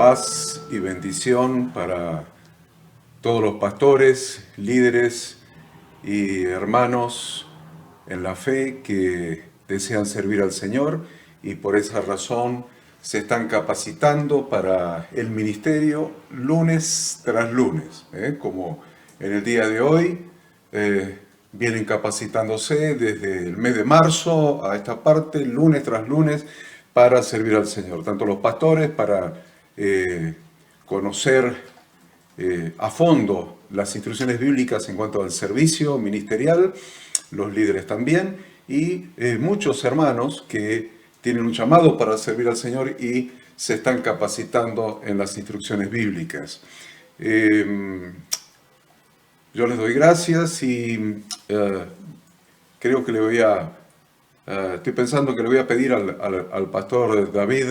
Paz y bendición para todos los pastores, líderes y hermanos en la fe que desean servir al Señor y por esa razón se están capacitando para el ministerio lunes tras lunes, como en el día de hoy. Vienen capacitándose desde el mes de marzo a esta parte, lunes tras lunes, para servir al Señor. Tanto los pastores para conocer a fondo las instrucciones bíblicas en cuanto al servicio ministerial, los líderes también, y muchos hermanos que tienen un llamado para servir al Señor y se están capacitando en las instrucciones bíblicas. Yo les doy gracias y creo que estoy pensando que le voy a pedir al pastor David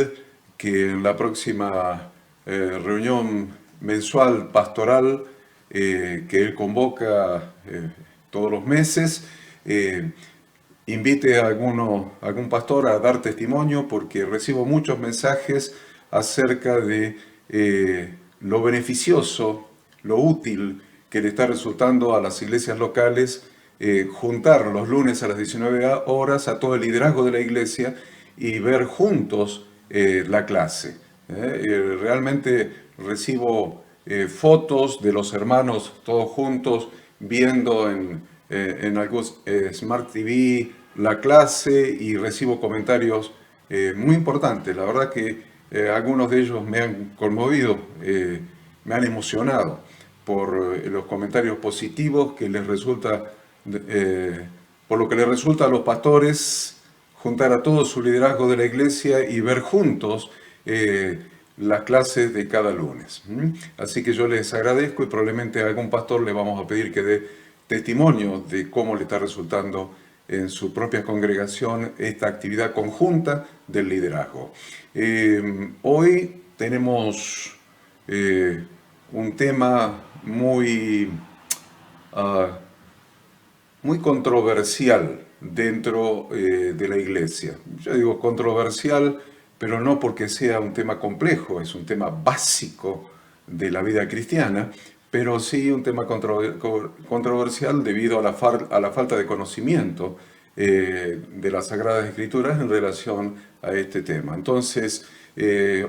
que en la próxima reunión mensual pastoral que él convoca todos los meses, invite a algún pastor a dar testimonio, porque recibo muchos mensajes acerca de lo beneficioso, lo útil que le está resultando a las iglesias locales juntar los lunes a las 19 horas a todo el liderazgo de la iglesia y ver juntos la clase. Realmente recibo fotos de los hermanos todos juntos viendo en algún Smart TV la clase y recibo comentarios muy importantes. La verdad que algunos de ellos me han conmovido, me han emocionado por los comentarios positivos que les resulta, por lo que les resulta a los pastores juntar a todo su liderazgo de la iglesia y ver juntos las clases de cada lunes. Así que yo les agradezco y probablemente a algún pastor le vamos a pedir que dé testimonio de cómo le está resultando en su propia congregación esta actividad conjunta del liderazgo. Hoy tenemos un tema muy controversial dentro de la iglesia. Yo digo controversial, pero no porque sea un tema complejo, es un tema básico de la vida cristiana, pero sí un tema controversial debido a la falta de conocimiento de las Sagradas Escrituras en relación a este tema. Entonces,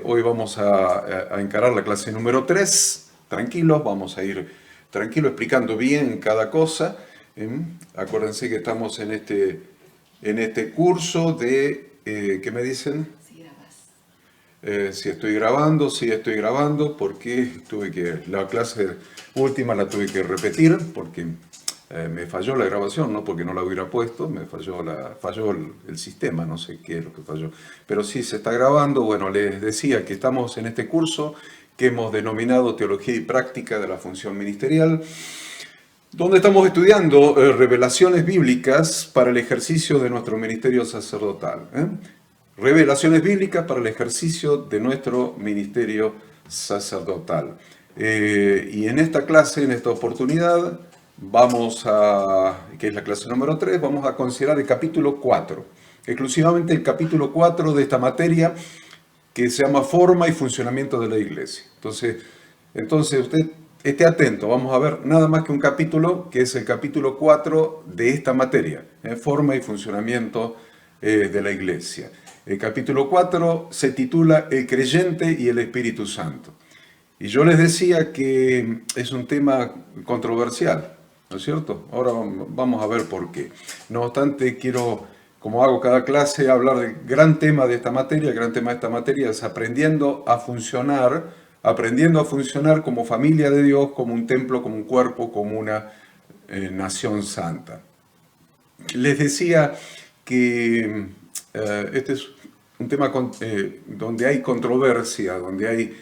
hoy vamos a encarar la clase número 3. Tranquilos, vamos a ir tranquilos explicando bien cada cosa. Acuérdense que estamos en este curso de, ¿qué me dicen? Si estoy grabando, porque la clase última la tuve que repetir, porque me falló la grabación, no porque no la hubiera puesto, me falló el sistema, no sé qué es lo que falló. Pero sí se está grabando. Bueno, les decía que estamos en este curso que hemos denominado Teología y Práctica de la Función Ministerial, donde estamos estudiando revelaciones bíblicas para el ejercicio de nuestro ministerio sacerdotal. Revelaciones bíblicas para el ejercicio de nuestro ministerio sacerdotal. Y en esta clase, en esta oportunidad, que es la clase número 3, vamos a considerar el capítulo 4. Exclusivamente el capítulo 4 de esta materia que se llama Forma y Funcionamiento de la Iglesia. Entonces usted esté atento, vamos a ver nada más que un capítulo, que es el capítulo 4 de esta materia, Forma y Funcionamiento de la Iglesia. El capítulo 4 se titula El creyente y el Espíritu Santo. Y yo les decía que es un tema controversial, ¿no es cierto? Ahora vamos a ver por qué. No obstante, quiero, como hago cada clase, hablar del gran tema de esta materia. El gran tema de esta materia es aprendiendo a funcionar como familia de Dios, como un templo, como un cuerpo, como una nación santa. Les decía que este es un tema donde hay controversia, donde hay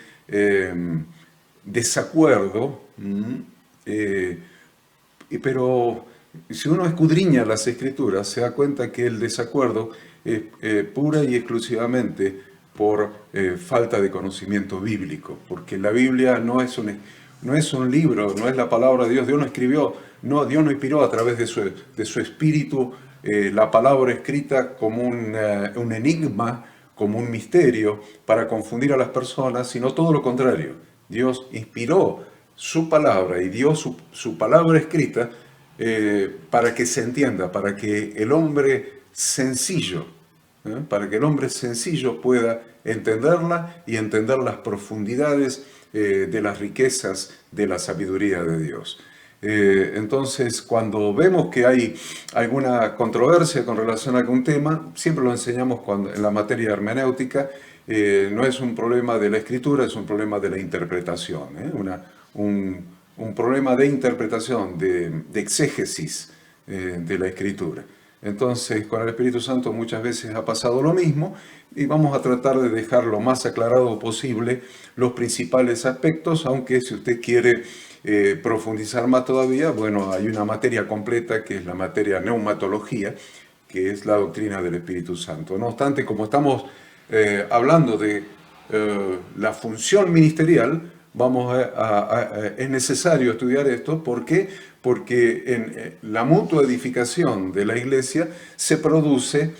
desacuerdo, pero si uno escudriña las Escrituras se da cuenta que el desacuerdo es pura y exclusivamente por falta de conocimiento bíblico, porque la Biblia no es un libro, no es la palabra de Dios. Dios no inspiró a través de su espíritu la palabra escrita como un enigma, como un misterio para confundir a las personas, sino todo lo contrario. Dios inspiró su palabra y dio su palabra escrita para que se entienda, para que el hombre sencillo, para que el hombre sencillo pueda entenderla y entender las profundidades de las riquezas de la sabiduría de Dios. Entonces, cuando vemos que hay alguna controversia con relación a algún tema, siempre lo enseñamos en la materia hermenéutica, no es un problema de la escritura, es un problema de la interpretación, un problema de interpretación, de exégesis de la escritura. Entonces, con el Espíritu Santo muchas veces ha pasado lo mismo y vamos a tratar de dejar lo más aclarado posible los principales aspectos, aunque si usted quiere profundizar más todavía, bueno, hay una materia completa que es la materia neumatología, que es la doctrina del Espíritu Santo. No obstante, como estamos hablando de la función ministerial, es necesario estudiar esto. ¿Por qué? Porque en la mutua edificación de la iglesia se produce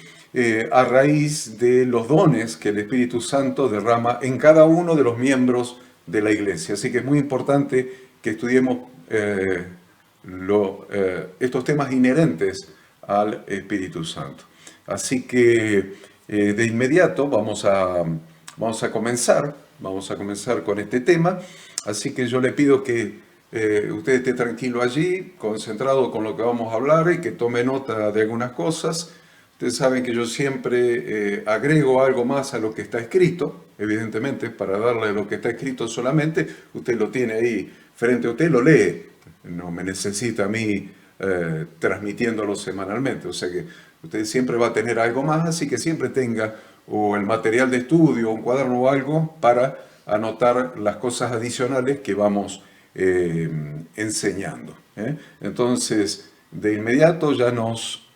a raíz de los dones que el Espíritu Santo derrama en cada uno de los miembros de la iglesia. Así que es muy importante que estudiemos estos temas inherentes al Espíritu Santo. Así que de inmediato vamos a comenzar con este tema. Así que yo le pido que usted esté tranquilo allí, concentrado con lo que vamos a hablar y que tome nota de algunas cosas. Ustedes saben que yo siempre agrego algo más a lo que está escrito, evidentemente, para darle lo que está escrito solamente. Usted lo tiene ahí frente a usted, lo lee. No me necesita a mí transmitiéndolo semanalmente. O sea que usted siempre va a tener algo más, así que siempre tenga o el material de estudio, un cuaderno o algo para anotar las cosas adicionales que vamos enseñando. Entonces, de inmediato ya nos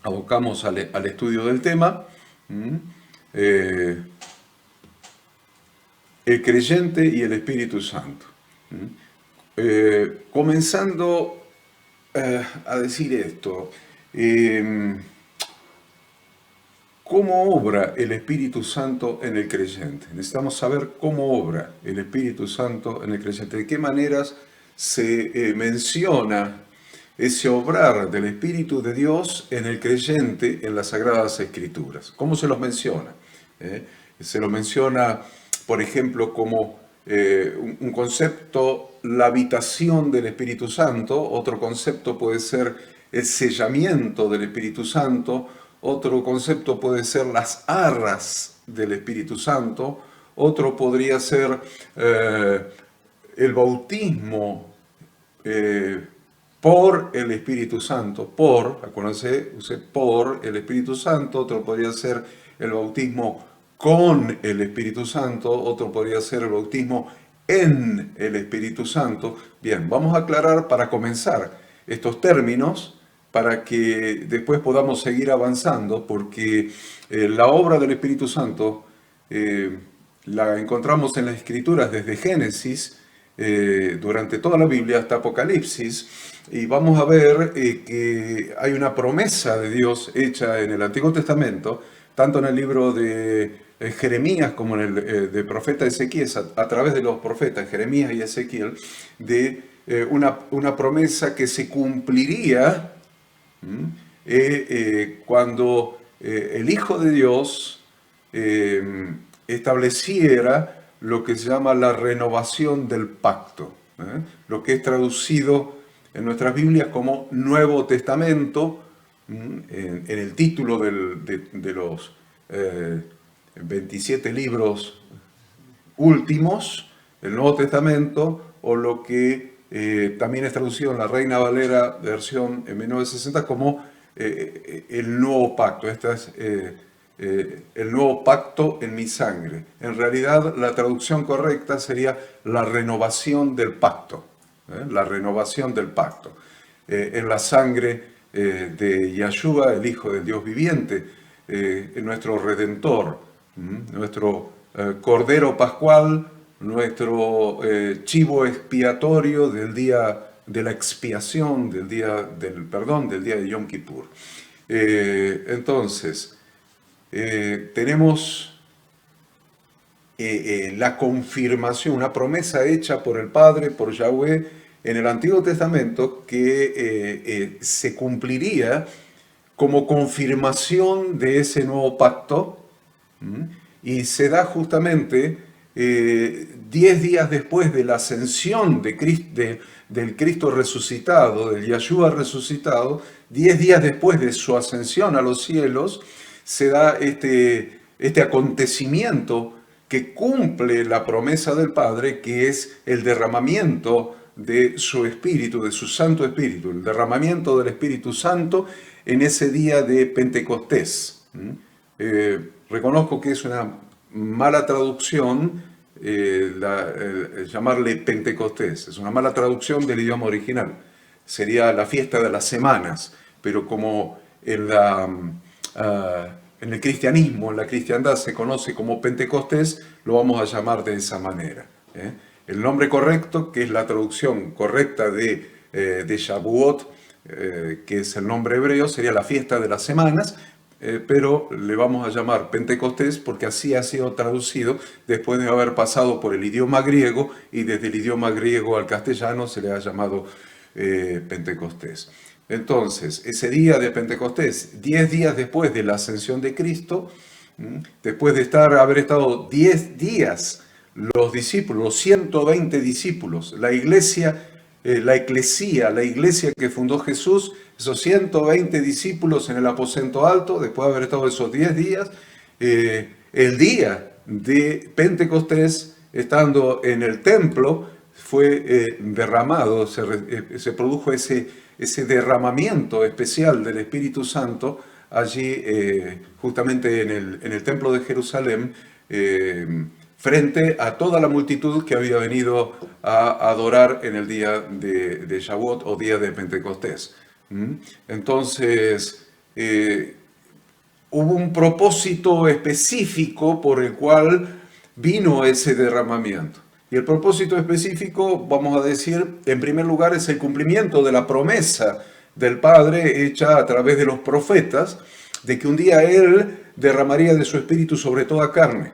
abocamos al estudio del tema. El creyente y el Espíritu Santo. Comenzando a decir esto, ¿cómo obra el Espíritu Santo en el creyente? Necesitamos saber cómo obra el Espíritu Santo en el creyente, de qué maneras se menciona ese obrar del Espíritu de Dios en el creyente en las Sagradas Escrituras. ¿Cómo se los menciona? Se lo menciona, por ejemplo, como un concepto, la habitación del Espíritu Santo. Otro concepto puede ser el sellamiento del Espíritu Santo. Otro concepto puede ser las arras del Espíritu Santo. Otro podría ser el bautismo por el Espíritu Santo. Acuérdense, usé por el Espíritu Santo. Otro podría ser el bautismo con el Espíritu Santo. Otro podría ser el bautismo en el Espíritu Santo. Bien, vamos a aclarar para comenzar estos términos, para que después podamos seguir avanzando, porque la obra del Espíritu Santo la encontramos en las Escrituras desde Génesis, durante toda la Biblia hasta Apocalipsis, y vamos a ver que hay una promesa de Dios hecha en el Antiguo Testamento, tanto en el libro de Jeremías como en el de profeta Ezequiel, a través de los profetas Jeremías y Ezequiel, de una promesa que se cumpliría cuando el Hijo de Dios estableciera lo que se llama la renovación del pacto, lo que es traducido en nuestras Biblias como Nuevo Testamento, en el título de los 27 libros últimos, el Nuevo Testamento, o lo que también es traducido en la Reina Valera versión en 1960 como el Nuevo Pacto. Este es el Nuevo Pacto en mi sangre. En realidad la traducción correcta sería la renovación del pacto. La renovación del pacto. En la sangre de Yahshua, el Hijo del Dios viviente, nuestro Redentor, nuestro Cordero Pascual, nuestro chivo expiatorio del día de la expiación, del día de Yom Kippur. Entonces, tenemos la confirmación, una promesa hecha por el Padre, por Yahweh, en el Antiguo Testamento que se cumpliría como confirmación de ese nuevo pacto. Y se da justamente 10 días después de la ascensión del Cristo resucitado, del Yahshua resucitado. 10 días después de su ascensión a los cielos, se da este acontecimiento que cumple la promesa del Padre, que es el derramamiento de su Espíritu, de su Santo Espíritu, el derramamiento del Espíritu Santo en ese día de Pentecostés. Reconozco que es una mala traducción llamarle Pentecostés, es una mala traducción del idioma original. Sería la fiesta de las semanas, pero como en el cristianismo, en la cristiandad se conoce como Pentecostés, lo vamos a llamar de esa manera. El nombre correcto, que es la traducción correcta de Shavuot, que es el nombre hebreo, sería la fiesta de las semanas, pero le vamos a llamar Pentecostés porque así ha sido traducido después de haber pasado por el idioma griego, y desde el idioma griego al castellano se le ha llamado Pentecostés. Entonces, ese día de Pentecostés, 10 días después de la ascensión de Cristo, después de haber estado 10 días los discípulos, los 120 discípulos, la iglesia, la iglesia que fundó Jesús, esos 120 discípulos en el aposento alto, después de haber estado esos 10 días, el día de Pentecostés, estando en el templo, fue derramado, se produjo ese derramamiento especial del Espíritu Santo allí, justamente en el templo de Jerusalén, frente a toda la multitud que había venido a adorar en el día de Shavuot o día de Pentecostés. Entonces, hubo un propósito específico por el cual vino ese derramamiento. Y el propósito específico, vamos a decir, en primer lugar, es el cumplimiento de la promesa del Padre hecha a través de los profetas, de que un día Él derramaría de su espíritu sobre toda carne.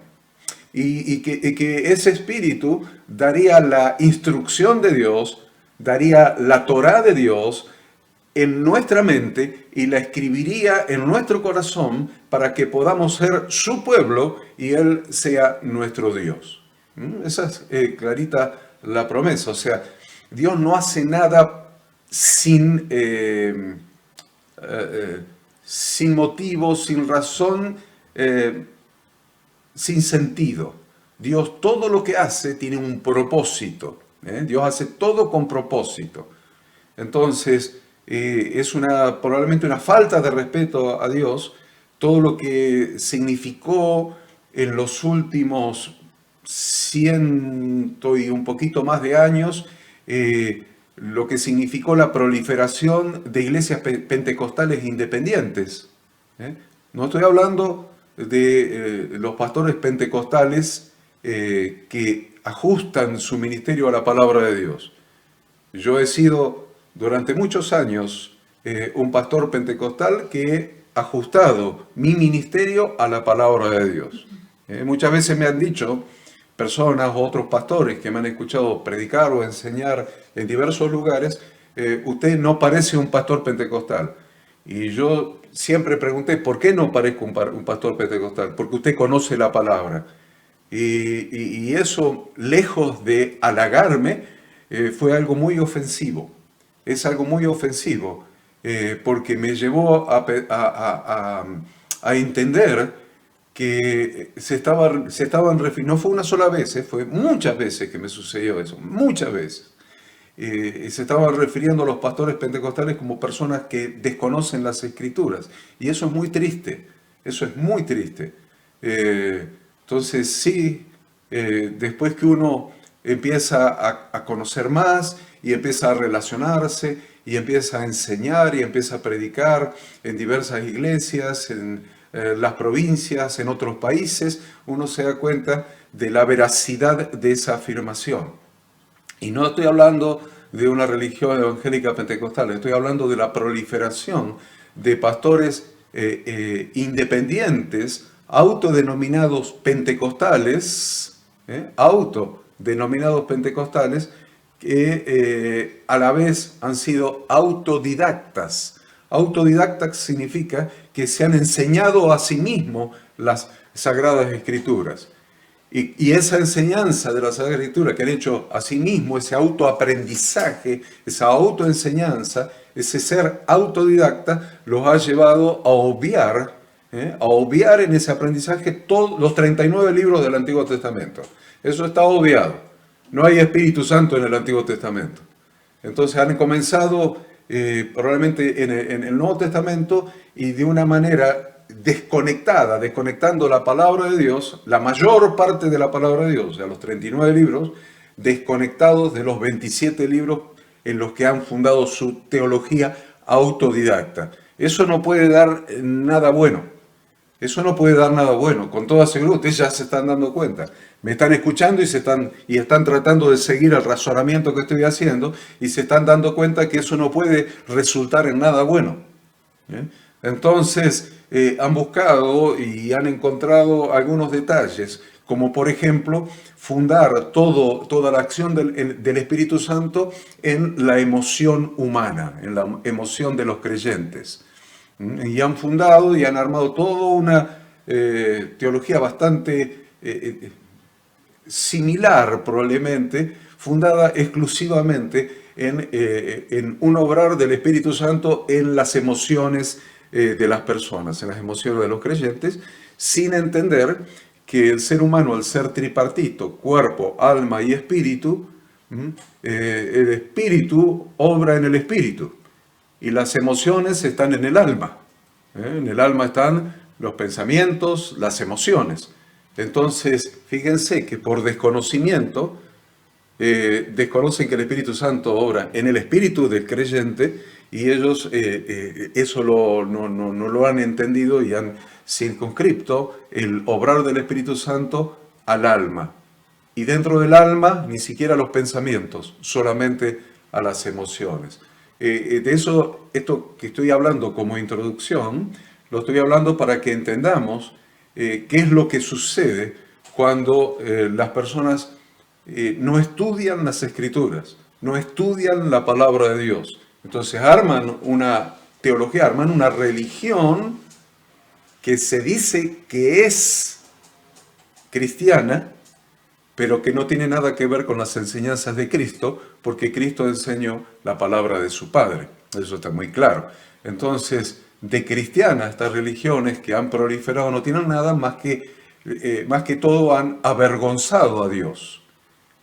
Y que ese espíritu daría la instrucción de Dios, daría la Torá de Dios en nuestra mente y la escribiría en nuestro corazón para que podamos ser su pueblo y Él sea nuestro Dios. Esa es clarita la promesa. O sea, Dios no hace nada sin motivo, sin razón, sin sentido. Dios todo lo que hace tiene un propósito. Dios hace todo con propósito. Entonces, es probablemente una falta de respeto a Dios todo lo que significó en los últimos 100 y un poquito más de años, lo que significó la proliferación de iglesias pentecostales independientes. No estoy hablando de los pastores pentecostales que ajustan su ministerio a la palabra de Dios. Yo he sido durante muchos años un pastor pentecostal que he ajustado mi ministerio a la palabra de Dios. Muchas veces me han dicho personas o otros pastores que me han escuchado predicar o enseñar en diversos lugares, usted no parece un pastor pentecostal. Y yo siempre pregunté, ¿por qué no parezco un pastor pentecostal? Porque usted conoce la palabra. Y eso, lejos de halagarme, fue algo muy ofensivo. Es algo muy ofensivo, porque me llevó a entender que se estaban refiriendo, no fue una sola vez, fue muchas veces que me sucedió eso, muchas veces. Se estaban refiriendo a los pastores pentecostales como personas que desconocen las escrituras. Y eso es muy triste, eso es muy triste. Entonces sí, después que uno empieza a conocer más y empieza a relacionarse y empieza a enseñar y empieza a predicar en diversas iglesias, en las provincias, en otros países, uno se da cuenta de la veracidad de esa afirmación. Y no estoy hablando de una religión evangélica pentecostal, estoy hablando de la proliferación de pastores independientes, autodenominados pentecostales, que a la vez han sido autodidactas. Autodidactas significa que se han enseñado a sí mismos las Sagradas Escrituras. Y esa enseñanza de la Sagrada Escritura que han hecho a sí mismos, ese autoaprendizaje, esa autoenseñanza, ese ser autodidacta, los ha llevado a obviar en ese aprendizaje todos los 39 libros del Antiguo Testamento. Eso está obviado. No hay Espíritu Santo en el Antiguo Testamento. Entonces han comenzado probablemente en el Nuevo Testamento y de una manera desconectando la palabra de Dios, la mayor parte de la palabra de Dios, o sea, los 39 libros, desconectados de los 27 libros en los que han fundado su teología autodidacta. Eso no puede dar nada bueno. Eso no puede dar nada bueno. Con toda seguridad, ustedes ya se están dando cuenta. Me están escuchando y están tratando de seguir el razonamiento que estoy haciendo y se están dando cuenta que eso no puede resultar en nada bueno. Entonces, han buscado y han encontrado algunos detalles, como por ejemplo, fundar toda la acción del Espíritu Santo en la emoción humana, en la emoción de los creyentes. Y han fundado y han armado toda una teología bastante similar probablemente, fundada exclusivamente en un obrar del Espíritu Santo en las emociones de las personas, en las emociones de los creyentes, sin entender que el ser humano, al ser tripartito, cuerpo, alma y espíritu, el espíritu obra en el espíritu y las emociones están en el alma. En el alma están los pensamientos, las emociones. Entonces, fíjense que por desconocimiento, desconocen que el Espíritu Santo obra en el espíritu del creyente y ellos eso no lo han entendido y han circunscripto el obrar del Espíritu Santo al alma. Y dentro del alma ni siquiera los pensamientos, solamente a las emociones. De eso, esto que estoy hablando como introducción, lo estoy hablando para que entendamos qué es lo que sucede cuando las personas no estudian las Escrituras, no estudian la palabra de Dios. Entonces arman una teología, arman una religión que se dice que es cristiana, pero que no tiene nada que ver con las enseñanzas de Cristo, porque Cristo enseñó la palabra de su Padre. Eso está muy claro. Entonces, de cristianas, estas religiones que han proliferado no tienen nada más que todo han avergonzado a Dios.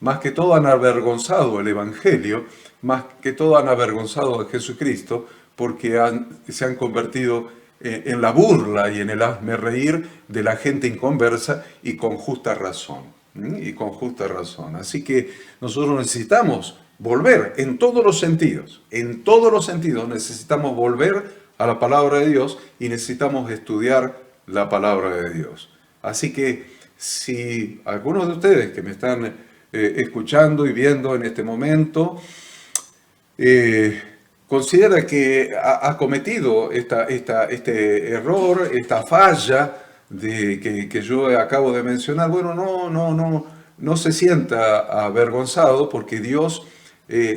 Más que todo han avergonzado el Evangelio, más que todo han avergonzado a Jesucristo, porque se han convertido en la burla y en el hazmerreír de la gente inconversa y con justa razón. Así que nosotros necesitamos volver en todos los sentidos necesitamos volver a la palabra de Dios y necesitamos estudiar la palabra de Dios. Así que si algunos de ustedes que me están escuchando y viendo en este momento considera que ha cometido este error, esta falla que yo acabo de mencionar, bueno, no se sienta avergonzado porque Dios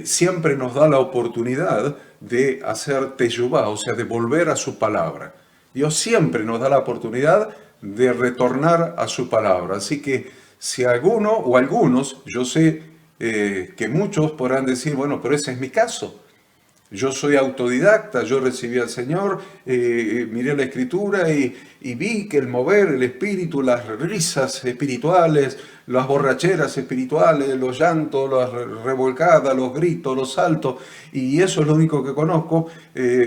siempre nos da la oportunidad de hacer teshuvá, o sea, de volver a su palabra. Dios siempre nos da la oportunidad de retornar a su palabra. Así que si alguno o algunos, yo sé que muchos podrán decir, bueno, pero ese es mi caso. Yo soy autodidacta, yo recibí al Señor, miré la Escritura y vi que el mover, el espíritu, las risas espirituales, las borracheras espirituales, los llantos, las revolcadas, los gritos, los saltos, y eso es lo único que conozco,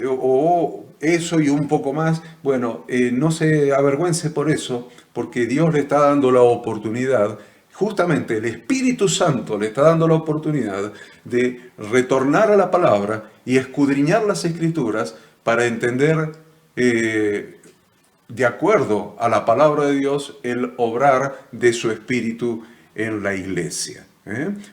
o eso y un poco más. Bueno, no se avergüence por eso, porque Dios le está dando la oportunidad. Justamente el Espíritu Santo le está dando la oportunidad de retornar a la palabra y escudriñar las Escrituras para entender, de acuerdo a la palabra de Dios, el obrar de su Espíritu en la iglesia.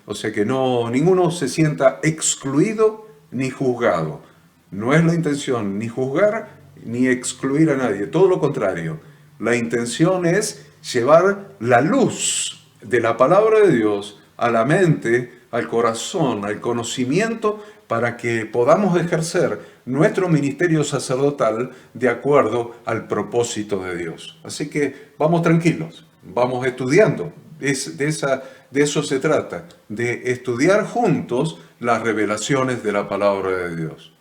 O sea que ninguno se sienta excluido ni juzgado. No es la intención ni juzgar ni excluir a nadie, todo lo contrario. La intención es llevar la luz de la palabra de Dios a la mente, al corazón, al conocimiento, para que podamos ejercer nuestro ministerio sacerdotal de acuerdo al propósito de Dios. Así que vamos tranquilos, vamos estudiando. De eso se trata, de estudiar juntos las revelaciones de la palabra de Dios.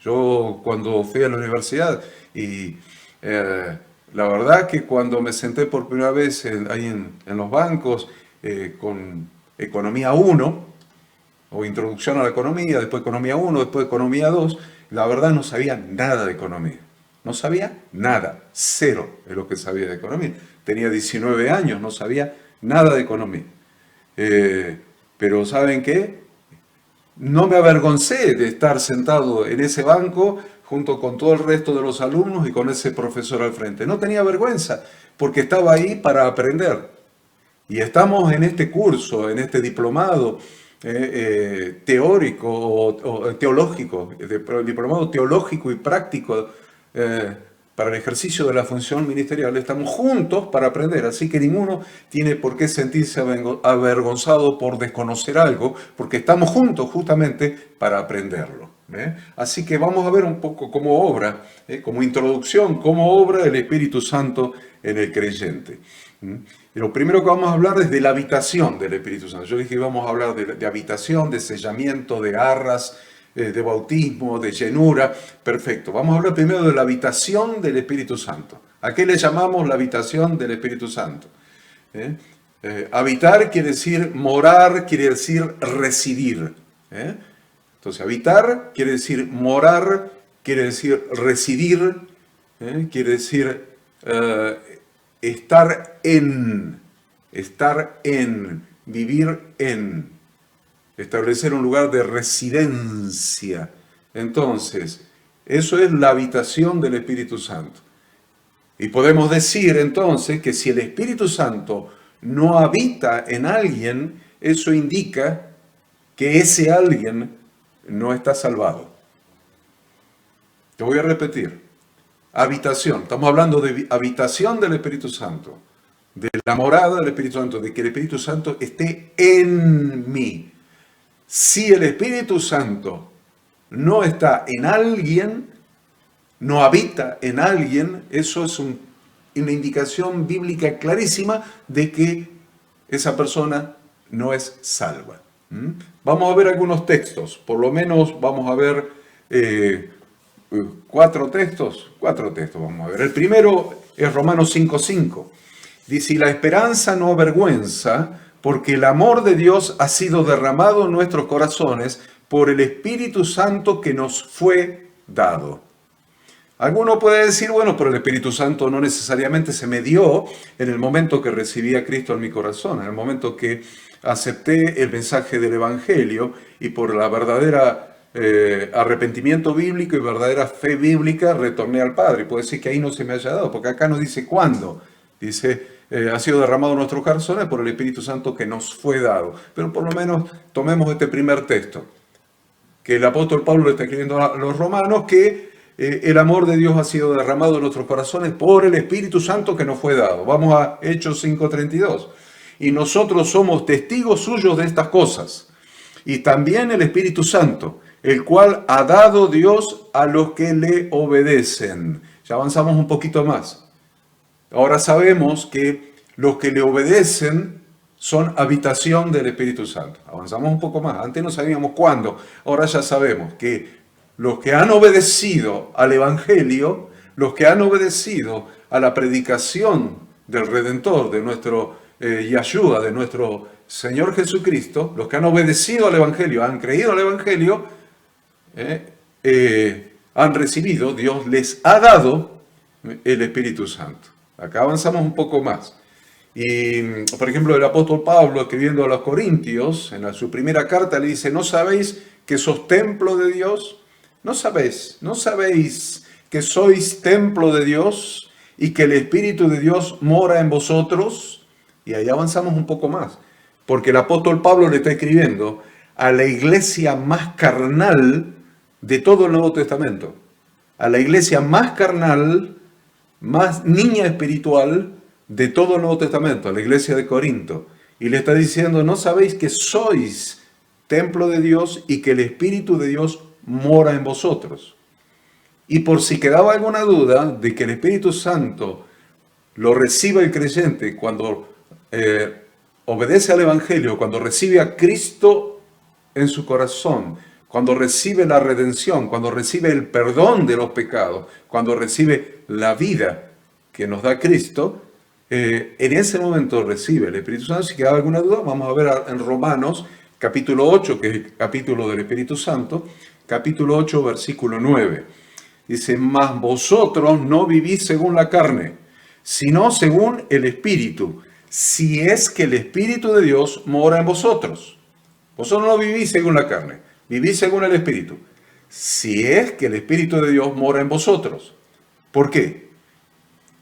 Yo cuando fui a la universidad y la verdad que cuando me senté por primera vez ahí en los bancos con Economía 1, o Introducción a la Economía, después Economía 1, después Economía 2, la verdad no sabía nada de economía. No sabía nada, cero es lo que sabía de economía. Tenía 19 años, no sabía nada de economía. Pero ¿saben qué? No me avergoncé de estar sentado en ese banco junto con todo el resto de los alumnos y con ese profesor al frente. No tenía vergüenza porque estaba ahí para aprender. Y estamos en este curso, en este diplomado teórico o teológico, diplomado teológico y práctico para el ejercicio de la función ministerial. Estamos juntos para aprender, así que ninguno tiene por qué sentirse avergonzado por desconocer algo, porque estamos juntos justamente para aprenderlo. Así que vamos a ver un poco cómo obra, como introducción, cómo obra el Espíritu Santo en el creyente. Y lo primero que vamos a hablar es de la habitación del Espíritu Santo. Yo dije que íbamos a hablar de habitación, de sellamiento, de arras, de bautismo, de llenura. Perfecto. Vamos a hablar primero de la habitación del Espíritu Santo. ¿A qué le llamamos la habitación del Espíritu Santo? Habitar quiere decir morar, quiere decir residir. Entonces, habitar quiere decir morar, quiere decir residir, quiere decir estar en, vivir en, establecer un lugar de residencia. Entonces, eso es la habitación del Espíritu Santo. Y podemos decir entonces que si el Espíritu Santo no habita en alguien, eso indica que ese alguien no está salvado. Te voy a repetir. Habitación, estamos hablando de habitación del Espíritu Santo, de la morada del Espíritu Santo, de que el Espíritu Santo esté en mí. Si el Espíritu Santo no está en alguien, no habita en alguien, eso es una indicación bíblica clarísima de que esa persona no es salva. Vamos a ver algunos textos, por lo menos vamos a ver cuatro textos vamos a ver. El primero es Romanos 5:5. Dice, y la esperanza no avergüenza, porque el amor de Dios ha sido derramado en nuestros corazones por el Espíritu Santo que nos fue dado. Alguno puede decir, bueno, pero el Espíritu Santo no necesariamente se me dio en el momento que recibí a Cristo en mi corazón, en el momento que acepté el mensaje del Evangelio y por la verdadera arrepentimiento bíblico y verdadera fe bíblica retorné al Padre. Puede decir que ahí no se me haya dado, porque acá no dice cuándo. Dice, ha sido derramado en nuestros corazones por el Espíritu Santo que nos fue dado. Pero por lo menos tomemos este primer texto, que el apóstol Pablo le está escribiendo a los romanos, que el amor de Dios ha sido derramado en nuestros corazones por el Espíritu Santo que nos fue dado. Vamos a Hechos 5:32. Y nosotros somos testigos suyos de estas cosas. Y también el Espíritu Santo, el cual ha dado Dios a los que le obedecen. Ya avanzamos un poquito más. Ahora sabemos que los que le obedecen son habitación del Espíritu Santo. Avanzamos un poco más. Antes no sabíamos cuándo. Ahora ya sabemos que los que han obedecido al Evangelio, los que han obedecido a la predicación del Redentor, de nuestro Yahshua, de nuestro Señor Jesucristo, los que han obedecido al Evangelio, han creído al Evangelio, han recibido, Dios les ha dado el Espíritu Santo. Acá avanzamos un poco más. Y, por ejemplo, el apóstol Pablo, escribiendo a los Corintios, en su primera carta, le dice, ¿no sabéis que sos templo de Dios? ¿No sabéis que sois templo de Dios y que el Espíritu de Dios mora en vosotros? Y ahí avanzamos un poco más, porque el apóstol Pablo le está escribiendo a la iglesia más carnal de todo el Nuevo Testamento. a la iglesia más carnal, más niña espiritual de todo el Nuevo Testamento, a la iglesia de Corinto. Y le está diciendo, ¿no sabéis que sois templo de Dios y que el Espíritu de Dios mora en vosotros? Y por si quedaba alguna duda de que el Espíritu Santo lo recibe el creyente cuando obedece al Evangelio, cuando recibe a Cristo en su corazón, cuando recibe la redención, cuando recibe el perdón de los pecados, cuando recibe la vida que nos da Cristo, en ese momento recibe el Espíritu Santo. Si queda alguna duda, vamos a ver en Romanos capítulo 8, que es el capítulo del Espíritu Santo, capítulo 8, versículo 9. Dice, mas vosotros no vivís según la carne, sino según el Espíritu, si es que el Espíritu de Dios mora en vosotros. Vosotros no vivís según la carne, vivís según el Espíritu, si es que el Espíritu de Dios mora en vosotros. ¿Por qué?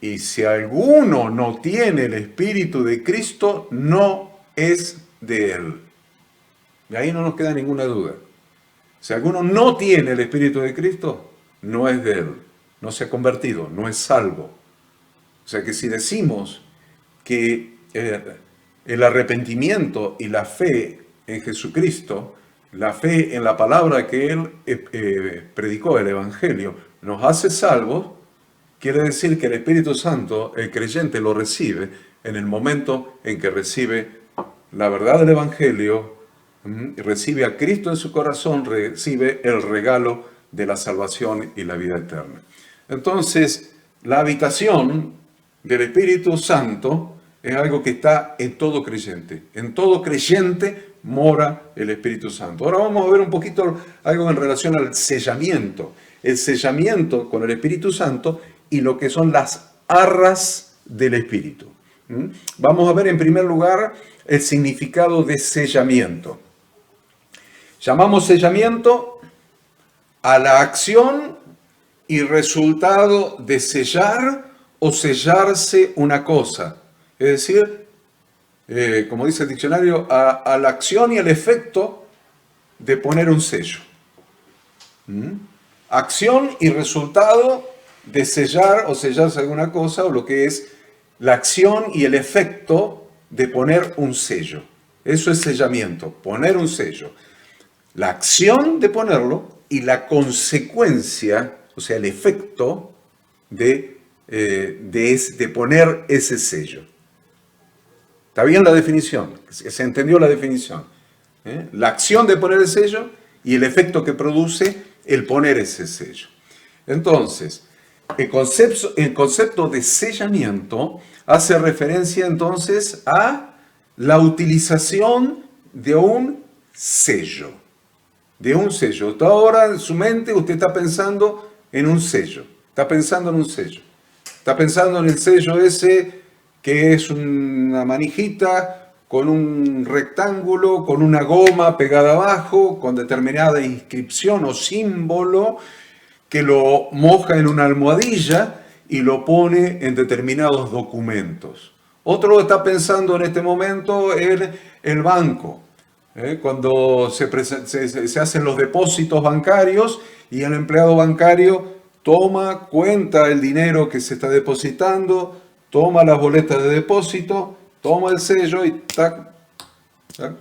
Y si alguno no tiene el Espíritu de Cristo, no es de él. Y ahí no nos queda ninguna duda. Si alguno no tiene el Espíritu de Cristo, no es de él. No se ha convertido, no es salvo. O sea que si decimos que el arrepentimiento y la fe en Jesucristo, la fe en la palabra que él predicó, el Evangelio, nos hace salvos, quiere decir que el Espíritu Santo, el creyente lo recibe en el momento en que recibe la verdad del Evangelio, recibe a Cristo en su corazón, recibe el regalo de la salvación y la vida eterna. Entonces, la habitación del Espíritu Santo es algo que está en todo creyente. En todo creyente mora el Espíritu Santo. Ahora vamos a ver un poquito algo en relación al sellamiento. El sellamiento con el Espíritu Santo y lo que son las arras del Espíritu. Vamos a ver en primer lugar el significado de sellamiento. Llamamos sellamiento a la acción y resultado de sellar o sellarse una cosa. Es decir, como dice el diccionario, a la acción y el efecto de poner un sello. Acción y resultado de sellar o sellarse alguna cosa, o lo que es la acción y el efecto de poner un sello. Eso es sellamiento, poner un sello. La acción de ponerlo y la consecuencia, o sea, el efecto de poner ese sello. ¿Está bien la definición? ¿Se entendió la definición? La acción de poner el sello y el efecto que produce el poner ese sello. Entonces, el concepto de sellamiento hace referencia entonces a la utilización de un sello. De un sello. Ahora en su mente usted está pensando en un sello. Está pensando en un sello. Está pensando en el sello ese que es una manijita con un rectángulo, con una goma pegada abajo, con determinada inscripción o símbolo, que lo moja en una almohadilla y lo pone en determinados documentos. Otro está pensando en este momento en el banco. Cuando se hacen los depósitos bancarios y el empleado bancario toma, cuenta el dinero que se está depositando, toma las boletas de depósito, toma el sello y tac,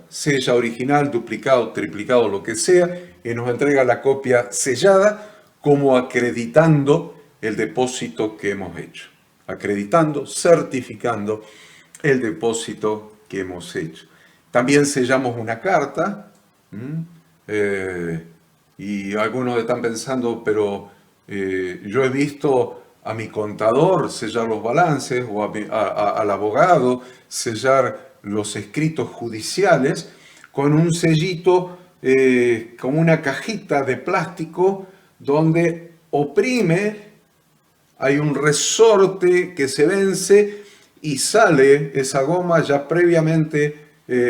sella original, duplicado, triplicado, lo que sea, y nos entrega la copia sellada como acreditando el depósito que hemos hecho. Acreditando, certificando el depósito que hemos hecho. También sellamos una carta, y algunos están pensando, pero yo he visto a mi contador sellar los balances o al abogado sellar los escritos judiciales con un sellito, con una cajita de plástico donde oprime, hay un resorte que se vence y sale esa goma ya previamente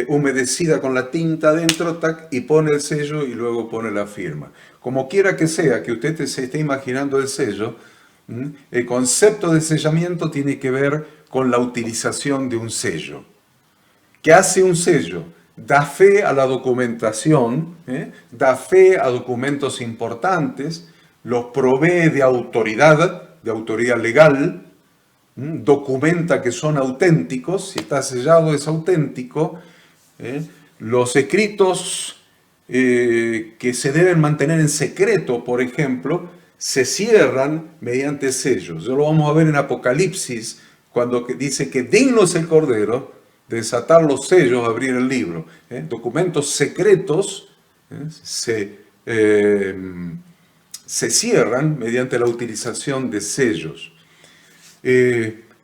humedecida con la tinta dentro, tac, y pone el sello y luego pone la firma. Como quiera que sea que usted se esté imaginando el sello, el concepto de sellamiento tiene que ver con la utilización de un sello. ¿Qué hace un sello? Da fe a la documentación, da fe a documentos importantes, los provee de autoridad legal, documenta que son auténticos, si está sellado es auténtico. Los escritos que se deben mantener en secreto, por ejemplo, se cierran mediante sellos. Ya lo vamos a ver en Apocalipsis, cuando dice que digno es el Cordero de desatar los sellos, abrir el libro. Documentos secretos se cierran mediante la utilización de sellos.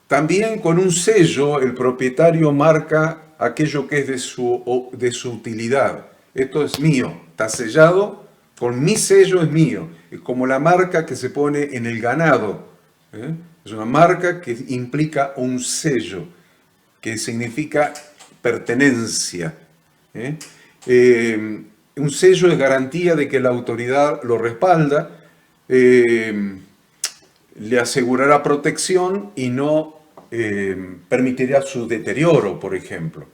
También con un sello el propietario marca aquello que es de su utilidad. Esto es mío, está sellado, con mi sello es mío. Es como la marca que se pone en el ganado. Es una marca que implica un sello, que significa pertenencia. Un sello es garantía de que la autoridad lo respalda, le asegurará protección y no permitirá su deterioro, por ejemplo.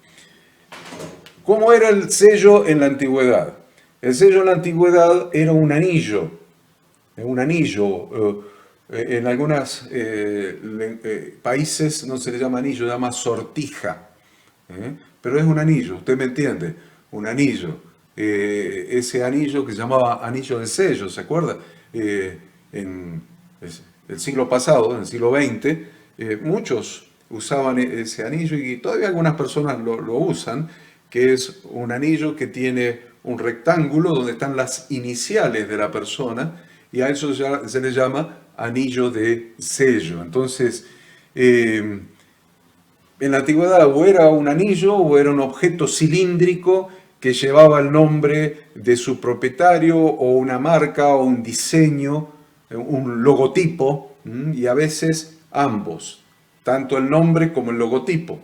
¿Cómo era el sello en la antigüedad? El sello en la antigüedad era un anillo. En algunos países no se le llama anillo, se llama sortija. Pero es un anillo, usted me entiende, un anillo. Ese anillo que se llamaba anillo de sello, ¿se acuerda? En el siglo pasado, en el siglo XX, muchos usaban ese anillo y todavía algunas personas lo usan, que es un anillo que tiene un rectángulo donde están las iniciales de la persona y a eso ya se le llama anillo de sello. Entonces, en la antigüedad o era un anillo o era un objeto cilíndrico que llevaba el nombre de su propietario o una marca o un diseño, un logotipo, y a veces ambos, tanto el nombre como el logotipo.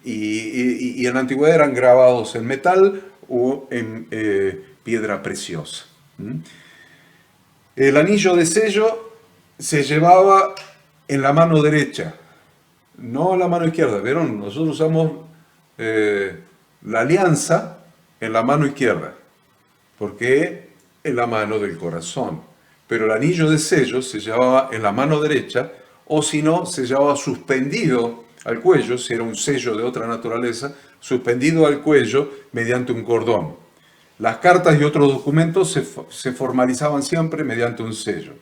Y en la antigüedad eran grabados en metal o en piedra preciosa. El anillo de sello se llevaba en la mano derecha, no en la mano izquierda. ¿Vieron? Nosotros usamos la alianza en la mano izquierda, porque es la mano del corazón. Pero el anillo de sello se llevaba en la mano derecha, o si no, se llevaba suspendido al cuello, si era un sello de otra naturaleza, suspendido al cuello mediante un cordón. Las cartas y otros documentos se formalizaban siempre mediante un sello.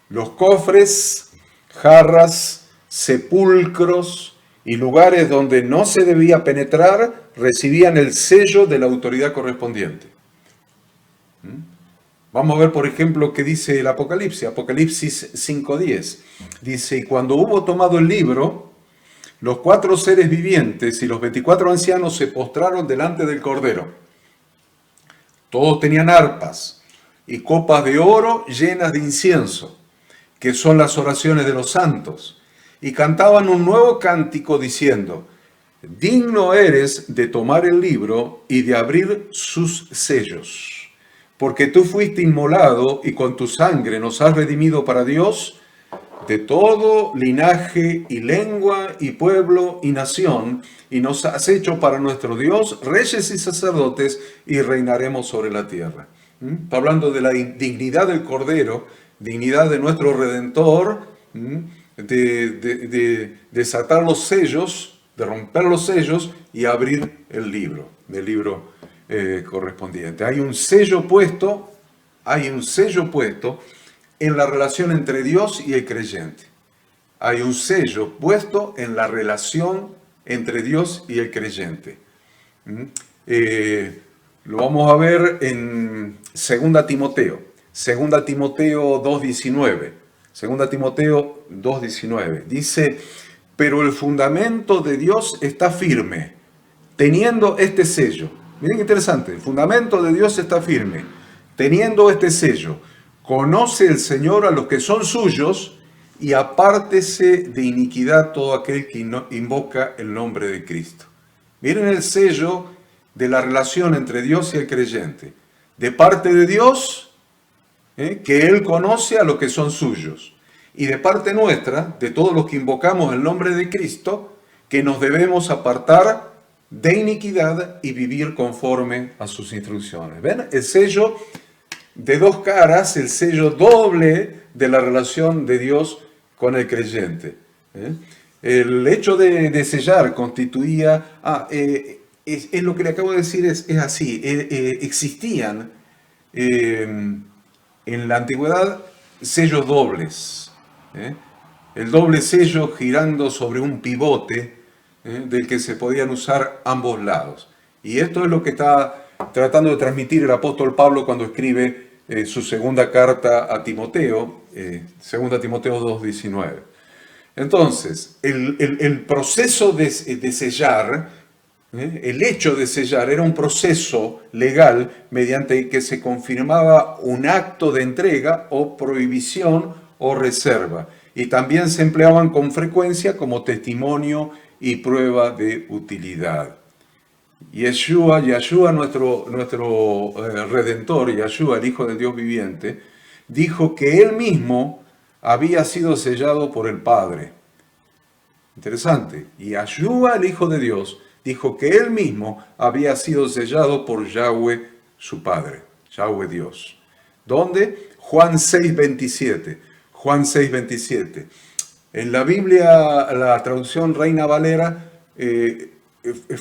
Los cofres, jarras, sepulcros y lugares donde no se debía penetrar recibían el sello de la autoridad correspondiente. Vamos a ver, por ejemplo, qué dice el Apocalipsis. Apocalipsis 5:10. Dice, y cuando hubo tomado el libro, los 4 seres vivientes y los 24 ancianos se postraron delante del Cordero. Todos tenían arpas y copas de oro llenas de incienso, que son las oraciones de los santos, y cantaban un nuevo cántico diciendo, digno eres de tomar el libro y de abrir sus sellos, porque tú fuiste inmolado y con tu sangre nos has redimido para Dios de todo linaje y lengua y pueblo y nación, y nos has hecho para nuestro Dios reyes y sacerdotes, y reinaremos sobre la tierra. Está hablando de la dignidad del Cordero, dignidad de nuestro Redentor, de desatar los sellos, de romper los sellos y abrir el libro correspondiente. Hay un sello puesto en la relación entre Dios y el creyente. Hay un sello puesto en la relación entre Dios y el creyente. Lo vamos a ver en 2 Timoteo. 2 Timoteo 2:19. 2 Timoteo 2:19. Dice, pero el fundamento de Dios está firme, teniendo este sello. Miren qué interesante, el fundamento de Dios está firme, teniendo este sello. Conoce el Señor a los que son suyos y apártese de iniquidad todo aquel que invoca el nombre de Cristo. Miren el sello de la relación entre Dios y el creyente. De parte de Dios, que Él conoce a los que son suyos. Y de parte nuestra, de todos los que invocamos el nombre de Cristo, que nos debemos apartar de iniquidad y vivir conforme a sus instrucciones. ¿Ven? El sello de dos caras, el sello doble de la relación de Dios con el creyente. El hecho de sellar constituía... es lo que le acabo de decir, es así. Existían en la antigüedad sellos dobles. El doble sello girando sobre un pivote del que se podían usar ambos lados. Y esto es lo que está tratando de transmitir el apóstol Pablo cuando escribe su segunda carta a Timoteo, 2 Timoteo 2:19. Entonces, el proceso de sellar, el hecho de sellar era un proceso legal mediante el que se confirmaba un acto de entrega o prohibición o reserva. Y también se empleaban con frecuencia como testimonio y prueba de utilidad. Yeshua, nuestro Redentor, Yeshua, el Hijo del Dios viviente, dijo que Él mismo había sido sellado por el Padre. Interesante. Yeshua, el Hijo de Dios, dijo que Él mismo había sido sellado por Yahweh, su Padre, Yahweh Dios. ¿Dónde? Juan 6:27. Juan 6:27. En la Biblia, la traducción Reina Valera,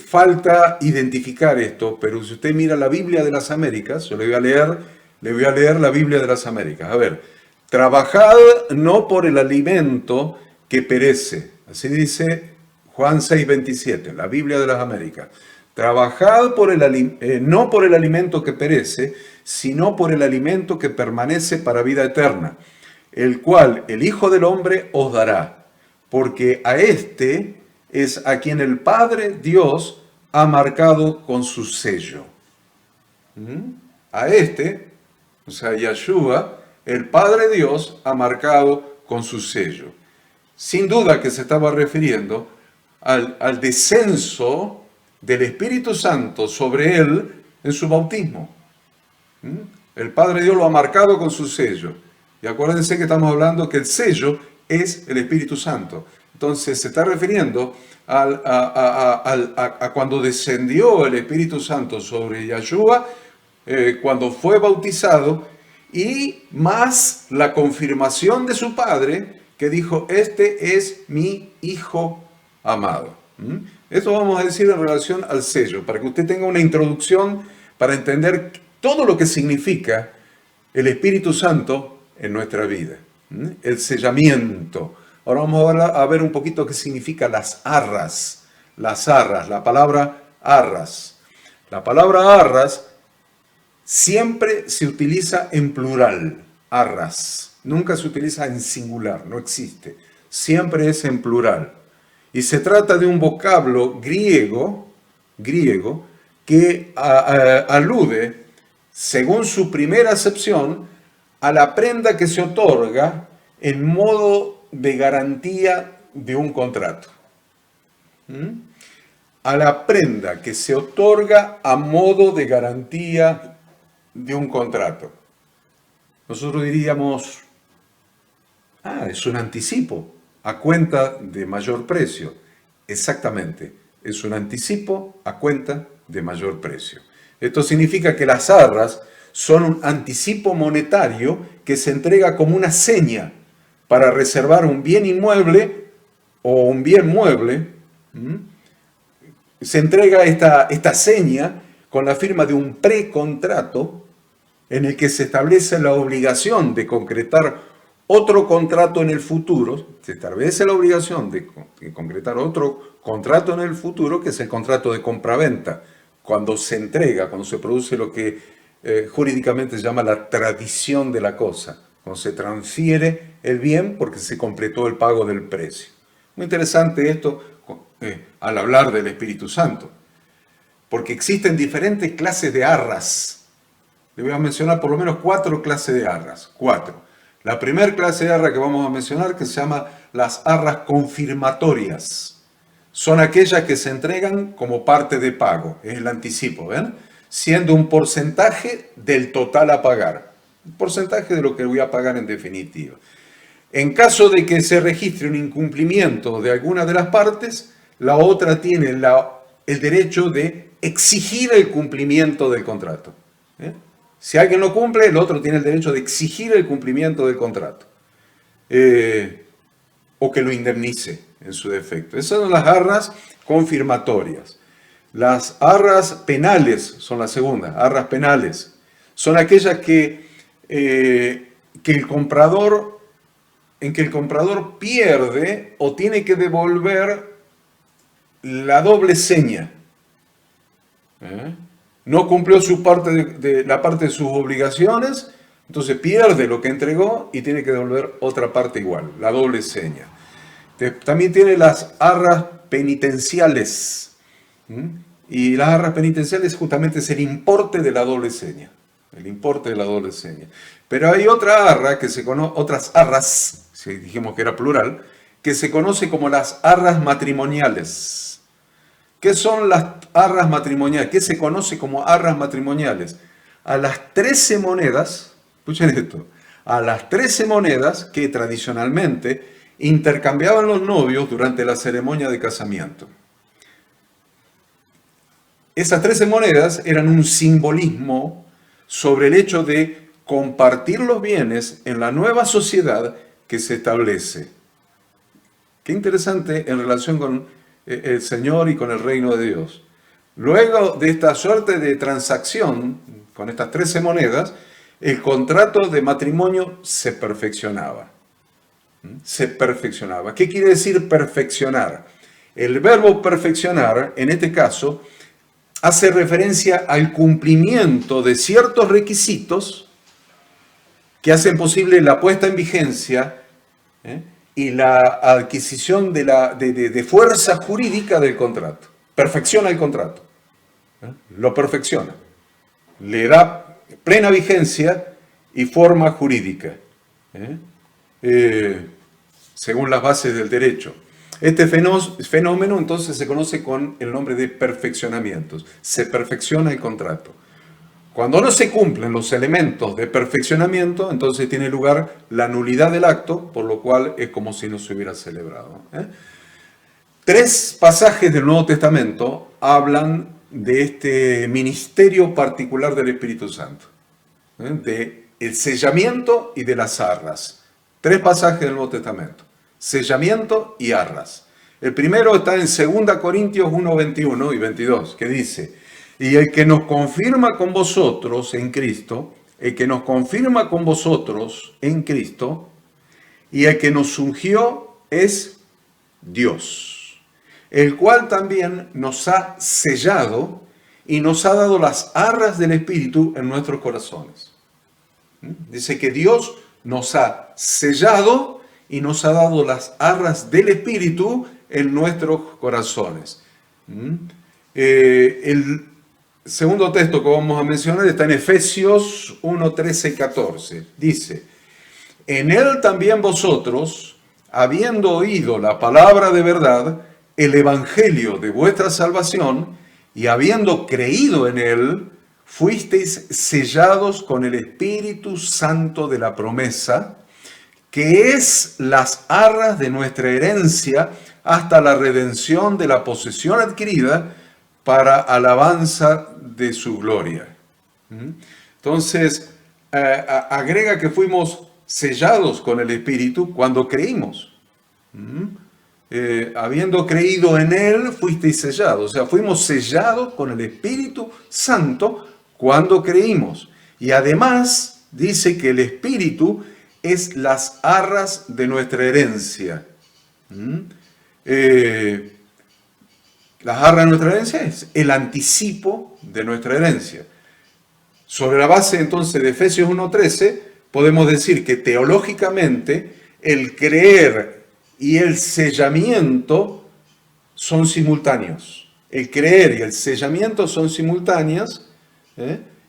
falta identificar esto, pero si usted mira la Biblia de las Américas, yo le voy a leer la Biblia de las Américas. A ver, trabajad no por el alimento que perece, así dice Juan 6:27, la Biblia de las Américas. Trabajad no por el alimento que perece, sino por el alimento que permanece para vida eterna, el cual el Hijo del Hombre os dará, porque a este es a quien el Padre Dios ha marcado con su sello. A este, o sea, Yeshua, el Padre Dios ha marcado con su sello. Sin duda que se estaba refiriendo al descenso del Espíritu Santo sobre él en su bautismo. El Padre Dios lo ha marcado con su sello. Y acuérdense que estamos hablando que el sello es el Espíritu Santo. Entonces se está refiriendo a cuando descendió el Espíritu Santo sobre Yeshua, cuando fue bautizado, y más la confirmación de su Padre, que dijo, este es mi Hijo amado. Esto vamos a decir en relación al sello, para que usted tenga una introducción para entender todo lo que significa el Espíritu Santo en nuestra vida. El sellamiento. Ahora vamos a ver un poquito qué significa las arras. Las arras, la palabra arras. La palabra arras siempre se utiliza en plural. Arras. Nunca se utiliza en singular, no existe. Siempre es en plural. Y se trata de un vocablo griego que alude, según su primera acepción, a la prenda que se otorga en modo de garantía de un contrato. A la prenda que se otorga a modo de garantía de un contrato. Nosotros diríamos, es un anticipo a cuenta de mayor precio. Exactamente, es un anticipo a cuenta de mayor precio. Esto significa que las arras son un anticipo monetario que se entrega como una seña para reservar un bien inmueble o un bien mueble. Se entrega esta seña con la firma de un precontrato en el que se establece la obligación de concretar otro contrato en el futuro. Se establece la obligación de concretar otro contrato en el futuro, que es el contrato de compraventa, cuando se entrega, cuando se produce lo que jurídicamente se llama la tradición de la cosa, cuando se transfiere el bien porque se completó el pago del precio. Muy interesante esto al hablar del Espíritu Santo, porque existen diferentes clases de arras. Le voy a mencionar por lo menos 4 clases de arras. 4. La primera clase de arras que vamos a mencionar, que se llama las arras confirmatorias. Son aquellas que se entregan como parte de pago, es el anticipo, ¿ven? Siendo un porcentaje del total a pagar. Un porcentaje de lo que voy a pagar en definitiva. En caso de que se registre un incumplimiento de alguna de las partes, la otra tiene el derecho de exigir el cumplimiento del contrato. Si alguien lo cumple, el otro tiene el derecho de exigir el cumplimiento del contrato. O que lo indemnice en su defecto. Esas son las arras confirmatorias. Las arras penales son la segunda. Arras penales son aquellas que el comprador pierde o tiene que devolver la doble seña. No cumplió su parte la parte de sus obligaciones, entonces pierde lo que entregó y tiene que devolver otra parte igual, la doble seña. También tiene las arras penitenciales. Y las arras penitenciales justamente es el importe de la doble seña. El importe de la doble seña. Pero hay otra arra que se conoce, otras arras, si dijimos que era plural, que se conoce como las arras matrimoniales. ¿Qué son las arras matrimoniales? ¿Qué se conoce como arras matrimoniales? A las 13 monedas, escuchen esto, a las 13 monedas que tradicionalmente intercambiaban los novios durante la ceremonia de casamiento. Esas 13 monedas eran un simbolismo sobre el hecho de compartir los bienes en la nueva sociedad que se establece. Qué interesante en relación con el Señor y con el reino de Dios. Luego de esta suerte de transacción, con estas 13 monedas, el contrato de matrimonio se perfeccionaba. Se perfeccionaba. ¿Qué quiere decir perfeccionar? El verbo perfeccionar, en este caso, hace referencia al cumplimiento de ciertos requisitos que hacen posible la puesta en vigencia y la adquisición de fuerza jurídica del contrato. Perfecciona el contrato. Lo perfecciona. Le da plena vigencia y forma jurídica. Según las bases del derecho. Este fenómeno entonces se conoce con el nombre de perfeccionamientos. Se perfecciona el contrato. Cuando no se cumplen los elementos de perfeccionamiento, entonces tiene lugar la nulidad del acto, por lo cual es como si no se hubiera celebrado. 3 pasajes del Nuevo Testamento hablan de este ministerio particular del Espíritu Santo, de el sellamiento y de las arras. 3 pasajes del Nuevo Testamento. Sellamiento y arras. El primero está en 2 Corintios 1, 21 y 22, que dice: y el que nos confirma con vosotros en Cristo, el que nos confirma con vosotros en Cristo, y el que nos ungió es Dios, el cual también nos ha sellado y nos ha dado las arras del Espíritu en nuestros corazones. Dice que Dios nos ha sellado y nos ha dado las arras del Espíritu en nuestros corazones. El segundo texto que vamos a mencionar está en Efesios 1, 13 y 14. Dice: en él también vosotros, habiendo oído la palabra de verdad, el evangelio de vuestra salvación, y habiendo creído en él, fuisteis sellados con el Espíritu Santo de la promesa, que es las arras de nuestra herencia hasta la redención de la posesión adquirida para alabanza de su gloria. Entonces, agrega que fuimos sellados con el Espíritu cuando creímos. Habiendo creído en Él, fuisteis sellados. O sea, fuimos sellados con el Espíritu Santo cuando creímos. Y además dice que el Espíritu es las arras de nuestra herencia. Las arras de nuestra herencia es el anticipo de nuestra herencia. Sobre la base entonces de Efesios 1:13, podemos decir que teológicamente el creer y el sellamiento son simultáneos. El creer y el sellamiento son simultáneos,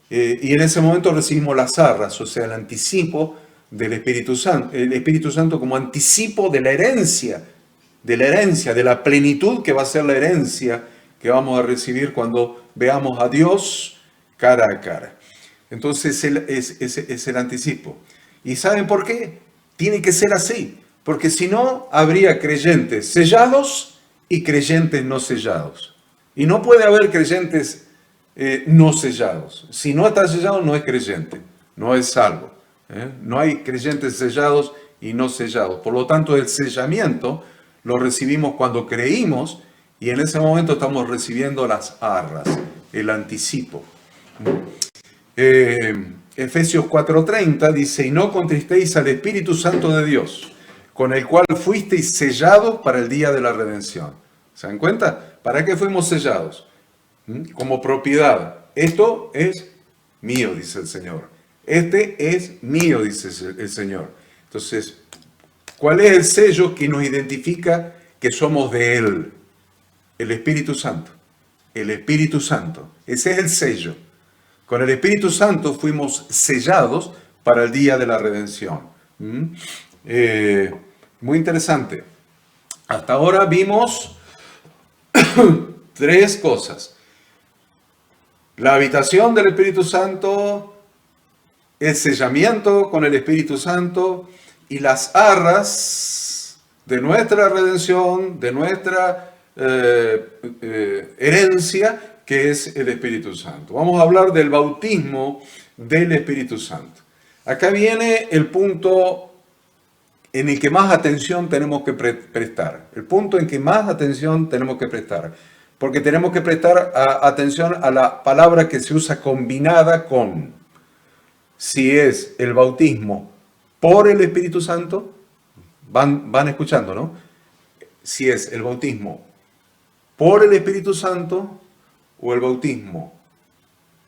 y en ese momento recibimos las arras, o sea, el anticipo del Espíritu Santo, el Espíritu Santo como anticipo de la herencia, de la plenitud que va a ser la herencia que vamos a recibir cuando veamos a Dios cara a cara. Entonces es el anticipo. ¿Y saben por qué? Tiene que ser así, porque si no habría creyentes sellados y creyentes no sellados. Y no puede haber creyentes no sellados. Si no está sellado, no es creyente, no es salvo. No hay creyentes sellados y no sellados. Por lo tanto, el sellamiento lo recibimos cuando creímos y en ese momento estamos recibiendo las arras, el anticipo. Efesios 4:30 dice, y no contristéis al Espíritu Santo de Dios, con el cual fuisteis sellados para el día de la redención. ¿Se dan cuenta? ¿Para qué fuimos sellados? Como propiedad. Esto es mío, dice el Señor. Este es mío, dice el Señor. Entonces, ¿cuál es el sello que nos identifica que somos de Él? El Espíritu Santo. El Espíritu Santo. Ese es el sello. Con el Espíritu Santo fuimos sellados para el día de la redención. Muy interesante. Hasta ahora vimos tres cosas. La habitación del Espíritu Santo, el sellamiento con el Espíritu Santo y las arras de nuestra redención, de nuestra herencia, que es el Espíritu Santo. Vamos a hablar del bautismo del Espíritu Santo. Acá viene el punto en el que más atención tenemos que prestar. El punto en que más atención tenemos que prestar. Porque tenemos que prestar atención a la palabra que se usa combinada con. Si es el bautismo por el Espíritu Santo, van escuchando, ¿no? Si es el bautismo por el Espíritu Santo, o el bautismo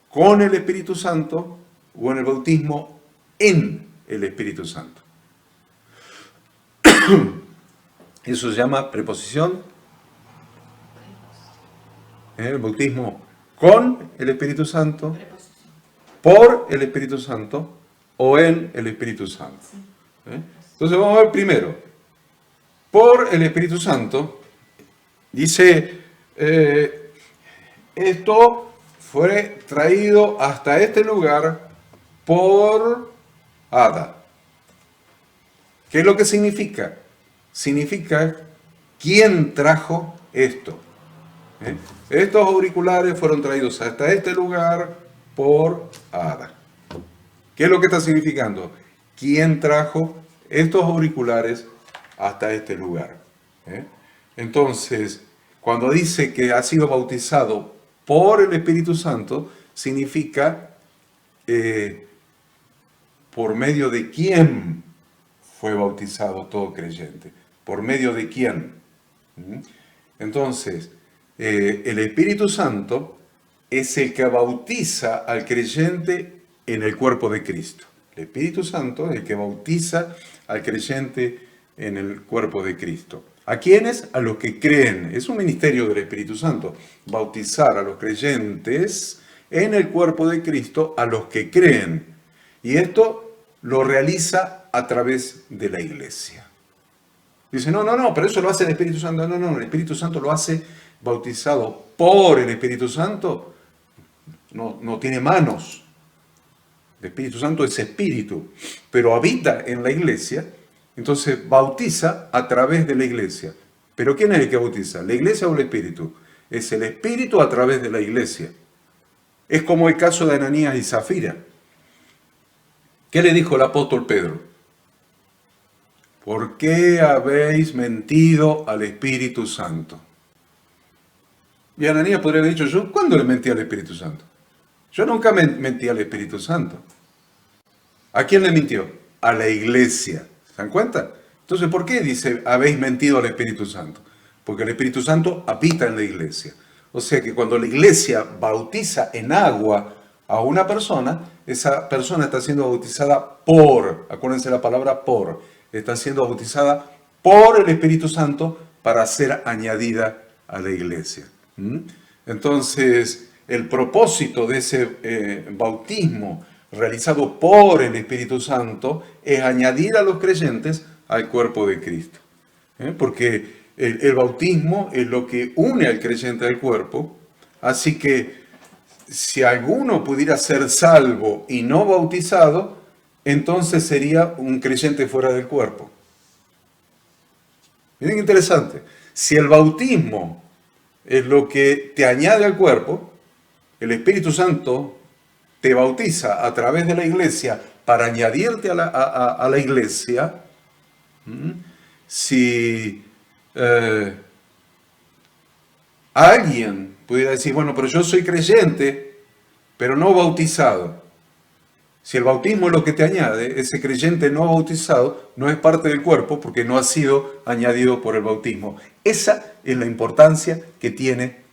con el Espíritu Santo, o en el bautismo en el Espíritu Santo. Eso se llama preposición. El bautismo con el Espíritu Santo, por el Espíritu Santo, o en el Espíritu Santo. Entonces vamos a ver primero. Por el Espíritu Santo, dice... esto fue traído hasta este lugar por Ada. ¿Qué es lo que significa? Significa quién trajo esto. Estos auriculares fueron traídos hasta este lugar por Ada. ¿Qué es lo que está significando? ¿Quién trajo estos auriculares hasta este lugar? Entonces, cuando dice que ha sido bautizado por el Espíritu Santo, significa por medio de quién fue bautizado todo creyente. ¿Por medio de quién? Entonces, el Espíritu Santo es el que bautiza al creyente en el cuerpo de Cristo. El Espíritu Santo es el que bautiza al creyente en el cuerpo de Cristo. ¿A quiénes? A los que creen. Es un ministerio del Espíritu Santo. Bautizar a los creyentes en el cuerpo de Cristo, a los que creen. Y esto lo realiza a través de la iglesia. Dice, no, pero eso lo hace el Espíritu Santo. No, el Espíritu Santo lo hace bautizado por el Espíritu Santo. No tiene manos. El Espíritu Santo es espíritu, pero habita en la iglesia. Entonces bautiza a través de la iglesia. ¿Pero quién es el que bautiza? ¿La iglesia o el Espíritu? Es el Espíritu a través de la iglesia. Es como el caso de Ananías y Zafira. ¿Qué le dijo el apóstol Pedro? ¿Por qué habéis mentido al Espíritu Santo? Y Ananías podría haber dicho, ¿yo cuándo le mentí al Espíritu Santo? Yo nunca mentí al Espíritu Santo. ¿A quién le mintió? A la iglesia. ¿Se dan cuenta? Entonces, ¿por qué dice, habéis mentido al Espíritu Santo? Porque el Espíritu Santo habita en la iglesia. O sea que cuando la iglesia bautiza en agua a una persona, esa persona está siendo bautizada por, acuérdense la palabra por, está siendo bautizada por el Espíritu Santo para ser añadida a la iglesia. Entonces, el propósito de ese bautismo realizado por el Espíritu Santo es añadir a los creyentes al cuerpo de Cristo. Porque el bautismo es lo que une al creyente al cuerpo, así que si alguno pudiera ser salvo y no bautizado, entonces sería un creyente fuera del cuerpo. Miren qué interesante. Si el bautismo es lo que te añade al cuerpo, el Espíritu Santo te bautiza a través de la iglesia para añadirte a la iglesia, si alguien pudiera decir, bueno, pero yo soy creyente, pero no bautizado. Si el bautismo es lo que te añade, ese creyente no bautizado no es parte del cuerpo porque no ha sido añadido por el bautismo. Esa es la importancia que tiene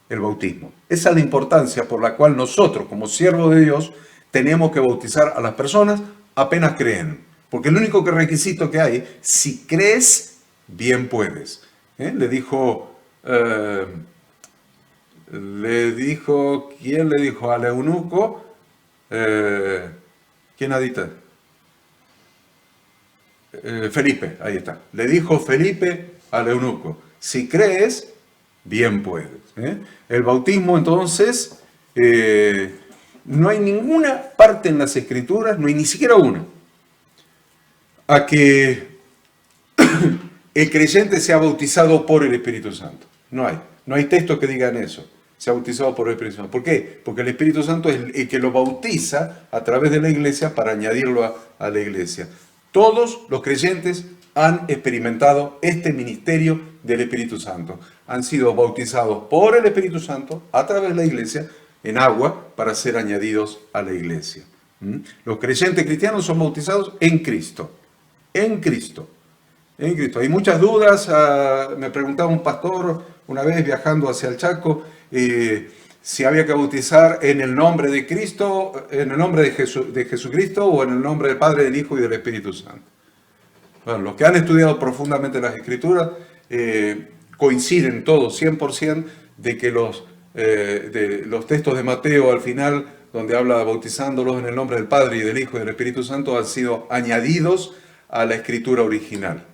el bautismo. Esa es la importancia por la cual nosotros, como siervos de Dios, tenemos que bautizar a las personas apenas creen. Porque el único requisito que hay, si crees, bien puedes. Le dijo, ¿quién le dijo al eunuco? ¿Quién adita? Felipe, ahí está. Le dijo Felipe al eunuco, si crees, bien puedes. El bautismo, entonces, no hay ninguna parte en las Escrituras, no hay ni siquiera una, a que el creyente sea bautizado por el Espíritu Santo. No hay textos que digan eso. Se ha bautizado por el Espíritu Santo. ¿Por qué? Porque el Espíritu Santo es el que lo bautiza a través de la iglesia para añadirlo a la iglesia. Todos los creyentes han experimentado este ministerio del Espíritu Santo. Han sido bautizados por el Espíritu Santo a través de la iglesia en agua para ser añadidos a la iglesia. Los creyentes cristianos son bautizados en Cristo. En Cristo. En Cristo. Hay muchas dudas. Me preguntaba un pastor una vez viajando hacia el Chaco, si había que bautizar en el nombre de Cristo, en el nombre de Jesucristo o en el nombre del Padre, del Hijo y del Espíritu Santo. Bueno, los que han estudiado profundamente las Escrituras coinciden todos 100% de que los textos de Mateo al final, donde habla bautizándolos en el nombre del Padre y del Hijo y del Espíritu Santo, han sido añadidos a la Escritura original.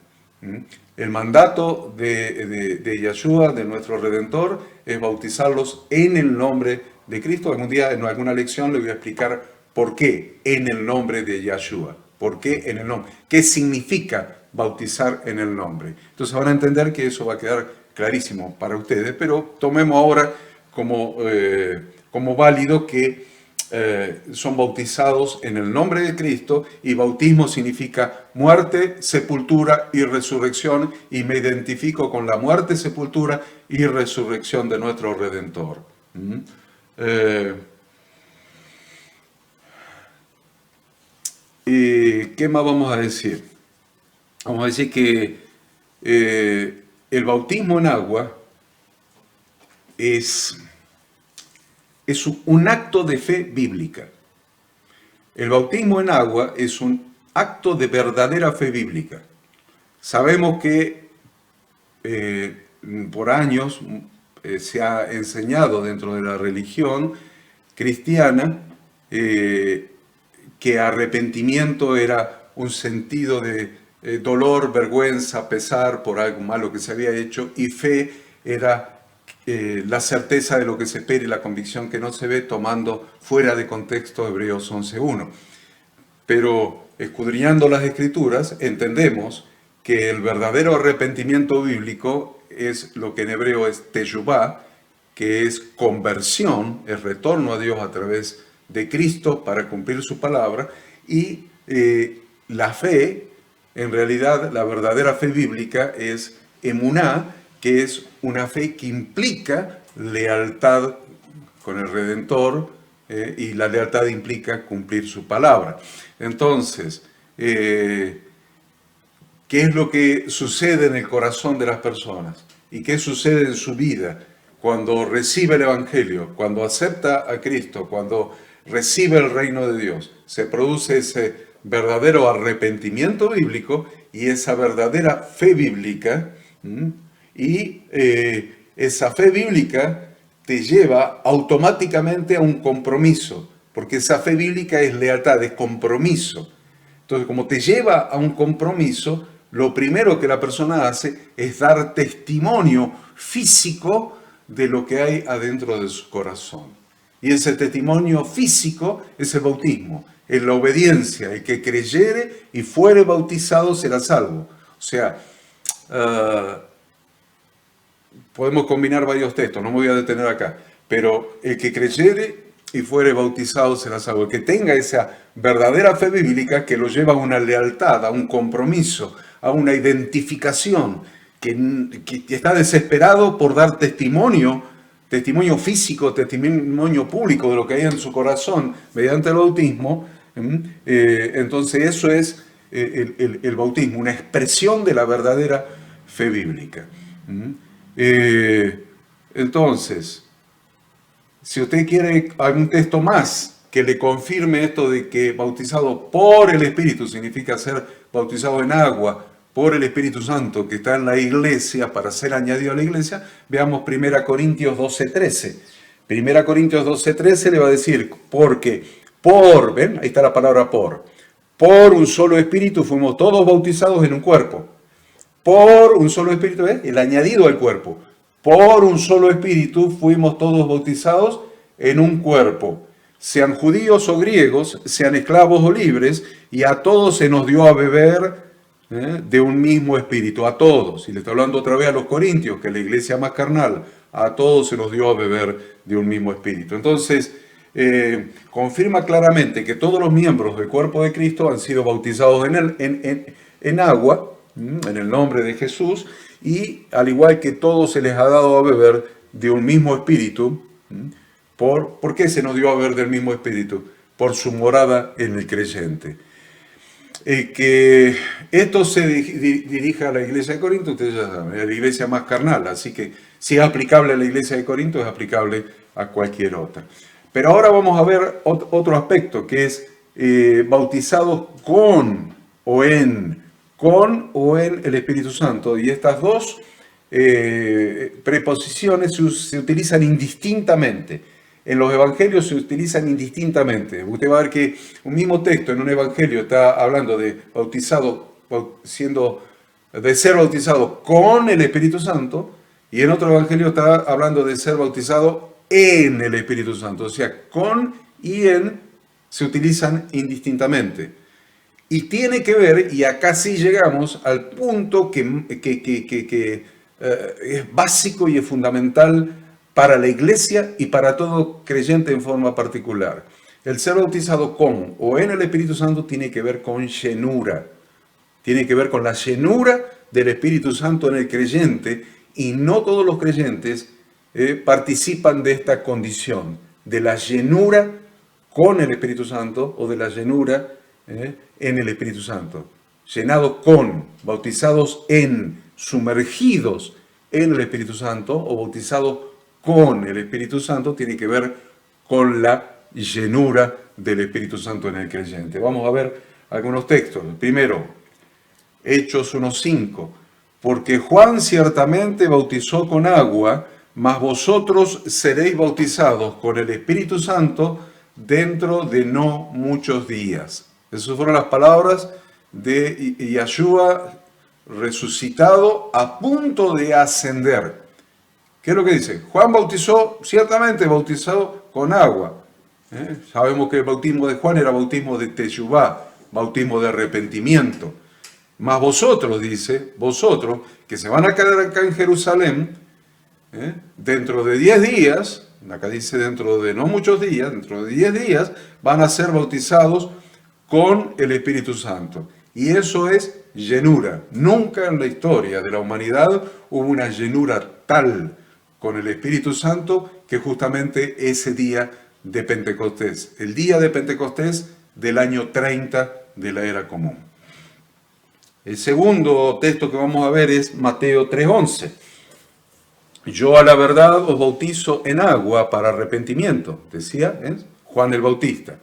El mandato de Yeshua, de nuestro Redentor, es bautizarlos en el nombre de Cristo. Algún día, en alguna lección, le voy a explicar por qué en el nombre de Yeshua. ¿Por qué en el nombre? ¿Qué significa bautizar en el nombre? Entonces van a entender que eso va a quedar clarísimo para ustedes, pero tomemos ahora como válido que son bautizados en el nombre de Cristo, y bautismo significa muerte, sepultura y resurrección, y me identifico con la muerte, sepultura y resurrección de nuestro Redentor. ¿Y qué más vamos a decir? Vamos a decir que el bautismo en agua es un acto de fe bíblica. El bautismo en agua es un acto de verdadera fe bíblica. Sabemos que por años se ha enseñado dentro de la religión cristiana que arrepentimiento era un sentido de dolor, vergüenza, pesar por algo malo que se había hecho, y fe era la certeza de lo que se espera y la convicción que no se ve, tomando fuera de contexto Hebreos 11.1. Pero escudriñando las Escrituras entendemos que el verdadero arrepentimiento bíblico es lo que en hebreo es teshuvá, que es conversión, es retorno a Dios a través de Cristo para cumplir su palabra, y la fe, en realidad la verdadera fe bíblica es emuná, que es una fe que implica lealtad con el Redentor, y la lealtad implica cumplir su palabra. Entonces, ¿qué es lo que sucede en el corazón de las personas? ¿Y qué sucede en su vida cuando recibe el Evangelio, cuando acepta a Cristo, cuando recibe el reino de Dios? Se produce ese verdadero arrepentimiento bíblico y esa verdadera fe bíblica. Y esa fe bíblica te lleva automáticamente a un compromiso, porque esa fe bíblica es lealtad, es compromiso. Entonces, como te lleva a un compromiso, lo primero que la persona hace es dar testimonio físico de lo que hay adentro de su corazón. Y ese testimonio físico es el bautismo, es la obediencia. El que creyere y fuere bautizado será salvo. O sea, podemos combinar varios textos, no me voy a detener acá, pero el que creyere y fuere bautizado será salvo. El que tenga esa verdadera fe bíblica que lo lleva a una lealtad, a un compromiso, a una identificación, que está desesperado por dar testimonio físico, testimonio público de lo que hay en su corazón mediante el bautismo. Entonces eso es el bautismo, una expresión de la verdadera fe bíblica. Entonces, si usted quiere algún texto más que le confirme esto de que bautizado por el Espíritu significa ser bautizado en agua por el Espíritu Santo que está en la iglesia para ser añadido a la iglesia, veamos 1 Corintios 12:13. 1 Corintios 12:13 le va a decir, porque ven, ahí está la palabra por un solo Espíritu fuimos todos bautizados en un cuerpo. Por un solo Espíritu, el añadido al cuerpo. Por un solo Espíritu fuimos todos bautizados en un cuerpo. Sean judíos o griegos, sean esclavos o libres, y a todos se nos dio a beber de un mismo Espíritu. A todos. Y le está hablando otra vez a los corintios, que es la iglesia más carnal. A todos se nos dio a beber de un mismo Espíritu. Entonces, confirma claramente que todos los miembros del cuerpo de Cristo han sido bautizados en agua, en el nombre de Jesús, y al igual que todos se les ha dado a beber de un mismo Espíritu. ¿Por qué se nos dio a beber del mismo Espíritu? Por su morada en el creyente. Que esto se dirija a la iglesia de Corinto, ustedes ya saben, es la iglesia más carnal, así que si es aplicable a la iglesia de Corinto, es aplicable a cualquier otra. Pero ahora vamos a ver otro aspecto, que es bautizados con o en el Espíritu Santo. Y estas dos preposiciones se utilizan indistintamente. En los evangelios se utilizan indistintamente. Usted va a ver que un mismo texto en un evangelio está hablando de ser bautizado con el Espíritu Santo, y en otro evangelio está hablando de ser bautizado en el Espíritu Santo. O sea, con y en se utilizan indistintamente. Y tiene que ver, y acá sí llegamos al punto que es básico y es fundamental para la iglesia y para todo creyente en forma particular. El ser bautizado con o en el Espíritu Santo tiene que ver con llenura. Tiene que ver con la llenura del Espíritu Santo en el creyente, y no todos los creyentes participan de esta condición, de la llenura con el Espíritu Santo o de la llenura en el Espíritu Santo. Llenados con, bautizados en, sumergidos en el Espíritu Santo o bautizados con el Espíritu Santo tiene que ver con la llenura del Espíritu Santo en el creyente. Vamos a ver algunos textos. Primero, Hechos 1:5. Porque Juan ciertamente bautizó con agua, mas vosotros seréis bautizados con el Espíritu Santo dentro de no muchos días. Esas fueron las palabras de Yeshua resucitado a punto de ascender. ¿Qué es lo que dice? Juan bautizó, ciertamente bautizado con agua. Sabemos que el bautismo de Juan era bautismo de teshuvá, bautismo de arrepentimiento. Mas vosotros, dice, vosotros, que se van a quedar acá en Jerusalén, dentro de 10 días, acá dice dentro de no muchos días, dentro de 10 días, van a ser bautizados con el Espíritu Santo. Y eso es llenura. Nunca en la historia de la humanidad hubo una llenura tal con el Espíritu Santo que justamente ese día de Pentecostés. El día de Pentecostés del año 30 de la era común. El segundo texto que vamos a ver es Mateo 3:11. Yo a la verdad os bautizo en agua para arrepentimiento, decía Juan el Bautista.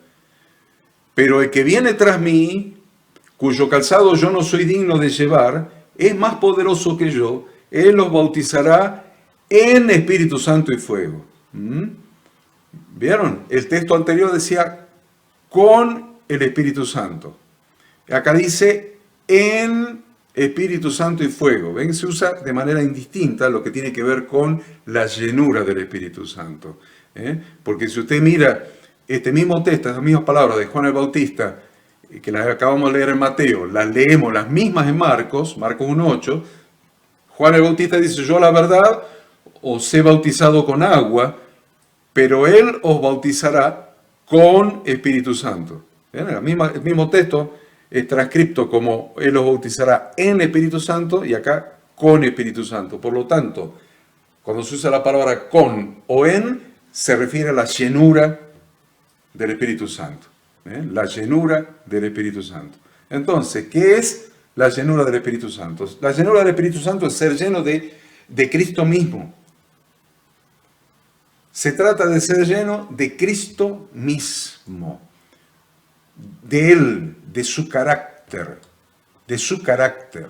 Pero el que viene tras mí, cuyo calzado yo no soy digno de llevar, es más poderoso que yo. Él los bautizará en Espíritu Santo y fuego. ¿Vieron? El texto anterior decía con el Espíritu Santo. Acá dice en Espíritu Santo y fuego. ¿Ven? Se usa de manera indistinta lo que tiene que ver con la llenura del Espíritu Santo. Porque si usted mira este mismo texto, estas mismas palabras de Juan el Bautista, que las acabamos de leer en Mateo, las leemos las mismas en Marcos 1:8, Juan el Bautista dice, yo la verdad os he bautizado con agua, pero Él os bautizará con Espíritu Santo. ¿Bien? El mismo texto es transcripto como Él os bautizará en Espíritu Santo y acá con Espíritu Santo. Por lo tanto, cuando se usa la palabra con o en, se refiere a la llenura del Espíritu Santo. La llenura del Espíritu Santo. Entonces, ¿qué es la llenura del Espíritu Santo? La llenura del Espíritu Santo es ser lleno de Cristo mismo. Se trata de ser lleno de Cristo mismo, de Él, de su carácter, de su carácter.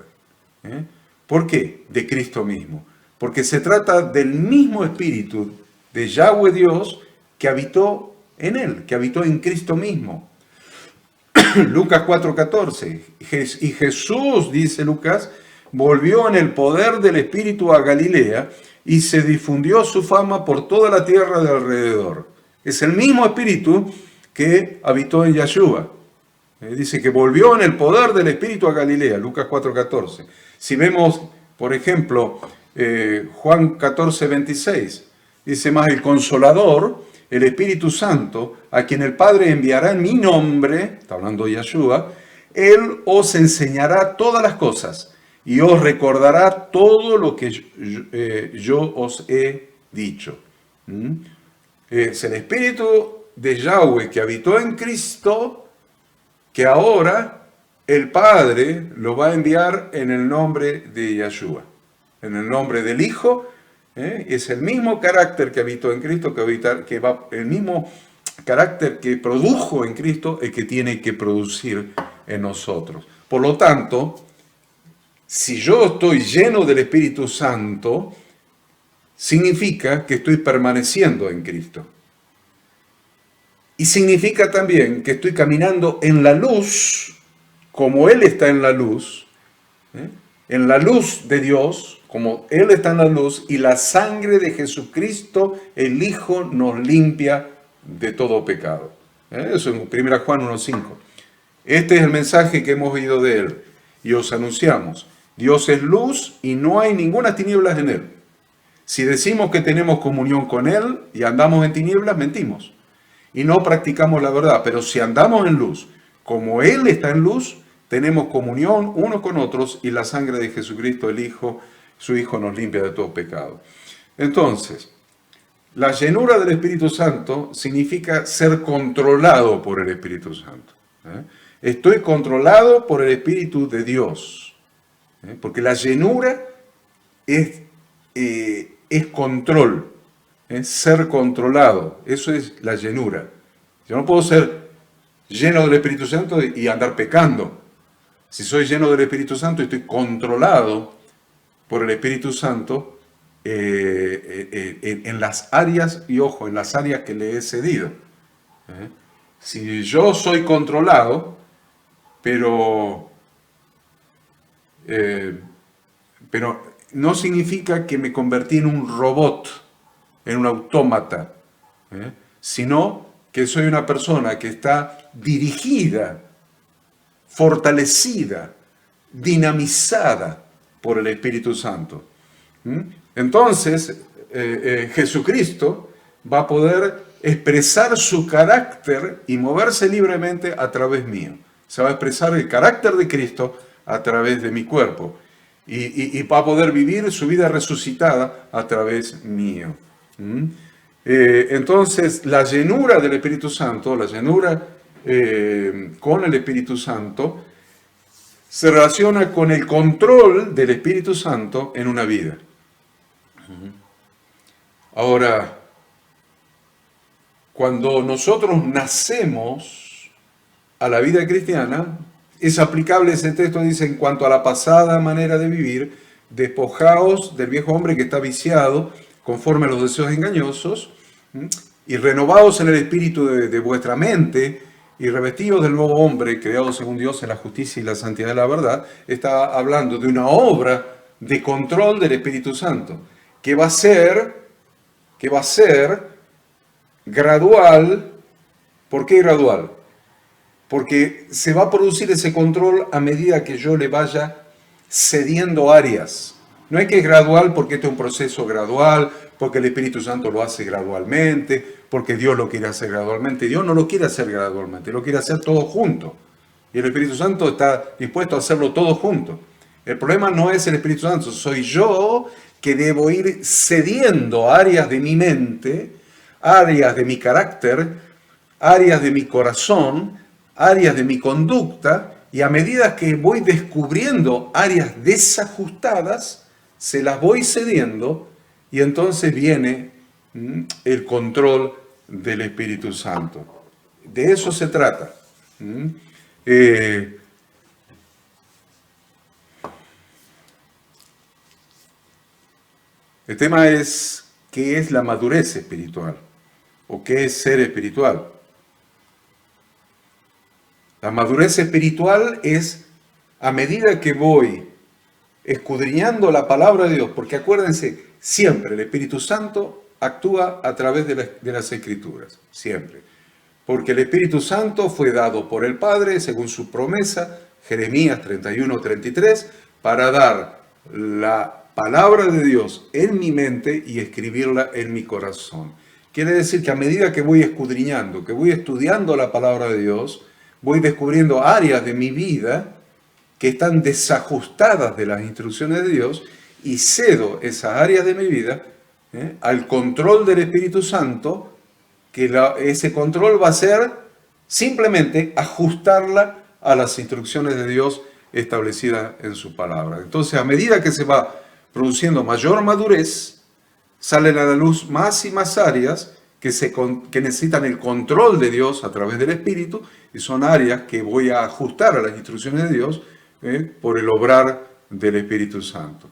¿Por qué? De Cristo mismo. Porque se trata del mismo Espíritu de Yahweh Dios que habitó en Él, que habitó en Cristo mismo. Lucas 4:14. Y Jesús, dice Lucas, volvió en el poder del Espíritu a Galilea y se difundió su fama por toda la tierra de alrededor. Es el mismo Espíritu que habitó en Yahshua. Dice que volvió en el poder del Espíritu a Galilea, Lucas 4:14. Si vemos, por ejemplo, Juan 14:26, dice más el Consolador, el Espíritu Santo, a quien el Padre enviará en mi nombre, está hablando de Yahshua, Él os enseñará todas las cosas y os recordará todo lo que yo os he dicho. Es el Espíritu de Yahweh que habitó en Cristo, que ahora el Padre lo va a enviar en el nombre de Yahshua, en el nombre del Hijo. Es el mismo carácter que habitó en Cristo, el mismo carácter que produjo en Cristo, el que tiene que producir en nosotros. Por lo tanto, si yo estoy lleno del Espíritu Santo, significa que estoy permaneciendo en Cristo. Y significa también que estoy caminando en la luz, como Él está en la luz de Dios, como Él está en la luz, y la sangre de Jesucristo, el Hijo, nos limpia de todo pecado. Eso en 1 Juan 1:5. Este es el mensaje que hemos oído de Él y os anunciamos. Dios es luz y no hay ninguna tinieblas en Él. Si decimos que tenemos comunión con Él y andamos en tinieblas, mentimos y no practicamos la verdad. Pero si andamos en luz, como Él está en luz, tenemos comunión unos con otros y la sangre de Jesucristo, el Hijo, su Hijo, nos limpia de todo pecado. Entonces, la llenura del Espíritu Santo significa ser controlado por el Espíritu Santo. Estoy controlado por el Espíritu de Dios. Porque la llenura es control, ser controlado. Eso es la llenura. Yo no puedo ser lleno del Espíritu Santo y andar pecando. Si soy lleno del Espíritu Santo y estoy controlado por el Espíritu Santo en las áreas, y ojo, en las áreas que le he cedido. Si yo soy controlado, pero no significa que me convertí en un robot, en un autómata, sino que soy una persona que está dirigida, fortalecida, dinamizada por el Espíritu Santo. Entonces, Jesucristo va a poder expresar su carácter y moverse libremente a través mío. Se va a expresar el carácter de Cristo a través de mi cuerpo y va a poder vivir su vida resucitada a través mío. Entonces, la llenura del Espíritu Santo, la llenura con el Espíritu Santo, se relaciona con el control del Espíritu Santo en una vida. Ahora, cuando nosotros nacemos a la vida cristiana, es aplicable ese texto, dice, en cuanto a la pasada manera de vivir, despojaos del viejo hombre que está viciado conforme a los deseos engañosos, y renovaos en el espíritu de vuestra mente, y revestidos del nuevo hombre, creado según Dios en la justicia y la santidad de la verdad. Está hablando de una obra de control del Espíritu Santo, que va a ser gradual. ¿Por qué gradual? Porque se va a producir ese control a medida que yo le vaya cediendo áreas. No es que es gradual porque este es un proceso gradual, porque el Espíritu Santo lo hace gradualmente, porque Dios lo quiere hacer gradualmente. Dios no lo quiere hacer gradualmente, lo quiere hacer todo junto. Y el Espíritu Santo está dispuesto a hacerlo todo junto. El problema no es el Espíritu Santo, soy yo que debo ir cediendo áreas de mi mente, áreas de mi carácter, áreas de mi corazón, áreas de mi conducta, y a medida que voy descubriendo áreas desajustadas, se las voy cediendo, y entonces viene el control del Espíritu Santo. De eso se trata. El tema es qué es la madurez espiritual o qué es ser espiritual. La madurez espiritual es a medida que voy escudriñando la palabra de Dios, porque acuérdense, siempre el Espíritu Santo actúa a través de las Escrituras, siempre. Porque el Espíritu Santo fue dado por el Padre, según su promesa, Jeremías 31:33, para dar la palabra de Dios en mi mente y escribirla en mi corazón. Quiere decir que a medida que voy escudriñando, que voy estudiando la palabra de Dios, voy descubriendo áreas de mi vida que están desajustadas de las instrucciones de Dios y cedo esas áreas de mi vida al control del Espíritu Santo, que ese control va a ser simplemente ajustarla a las instrucciones de Dios establecidas en su palabra. Entonces, a medida que se va produciendo mayor madurez, salen a la luz más y más áreas que necesitan el control de Dios a través del Espíritu, y son áreas que voy a ajustar a las instrucciones de Dios por el obrar del Espíritu Santo.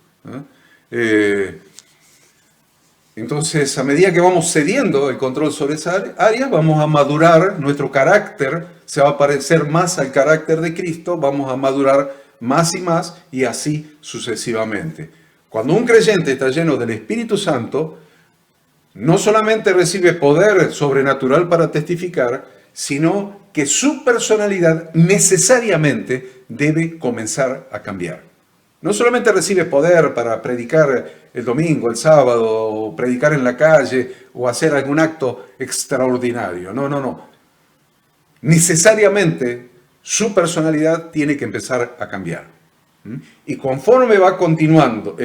Entonces, a medida que vamos cediendo el control sobre esas áreas, vamos a madurar, nuestro carácter se va a parecer más al carácter de Cristo, vamos a madurar más y así sucesivamente. Cuando un creyente está lleno del Espíritu Santo, no solamente recibe poder sobrenatural para testificar, sino que su personalidad necesariamente debe comenzar a cambiar. No solamente recibe poder para predicar el domingo, el sábado, o predicar en la calle, o hacer algún acto extraordinario. No. Necesariamente su personalidad tiene que empezar a cambiar. Y conforme va continuando,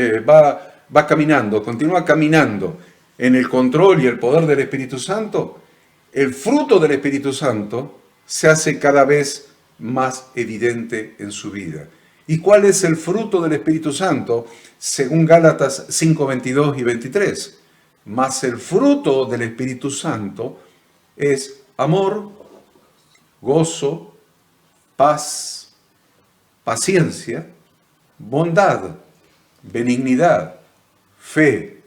continúa caminando en el control y el poder del Espíritu Santo, el fruto del Espíritu Santo se hace cada vez más evidente en su vida. ¿Y cuál es el fruto del Espíritu Santo? Según Gálatas 5:22 y 23. Mas el fruto del Espíritu Santo es amor, gozo, paz, paciencia, bondad, benignidad, fe,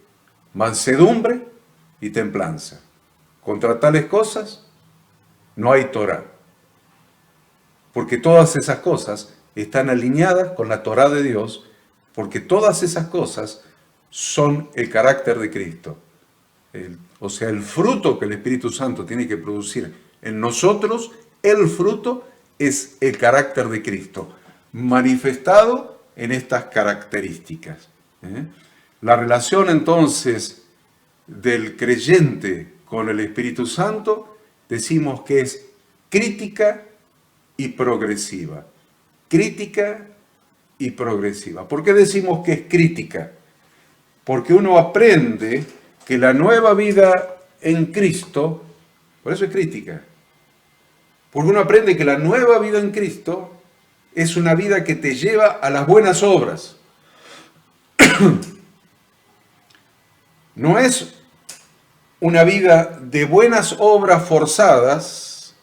mansedumbre y templanza. Contra tales cosas no hay Torá, porque todas esas cosas están alineadas con la Torá de Dios, porque todas esas cosas son el carácter de Cristo. O sea, el fruto que el Espíritu Santo tiene que producir en nosotros, el fruto es el carácter de Cristo, manifestado en estas características. La relación entonces del creyente con el Espíritu Santo, decimos que es crítica y progresiva. Crítica y progresiva. ¿Por qué decimos que es crítica? Porque uno aprende que la nueva vida en Cristo, por eso es crítica, porque uno aprende que la nueva vida en Cristo es una vida que te lleva a las buenas obras. No es una vida de buenas obras forzadas,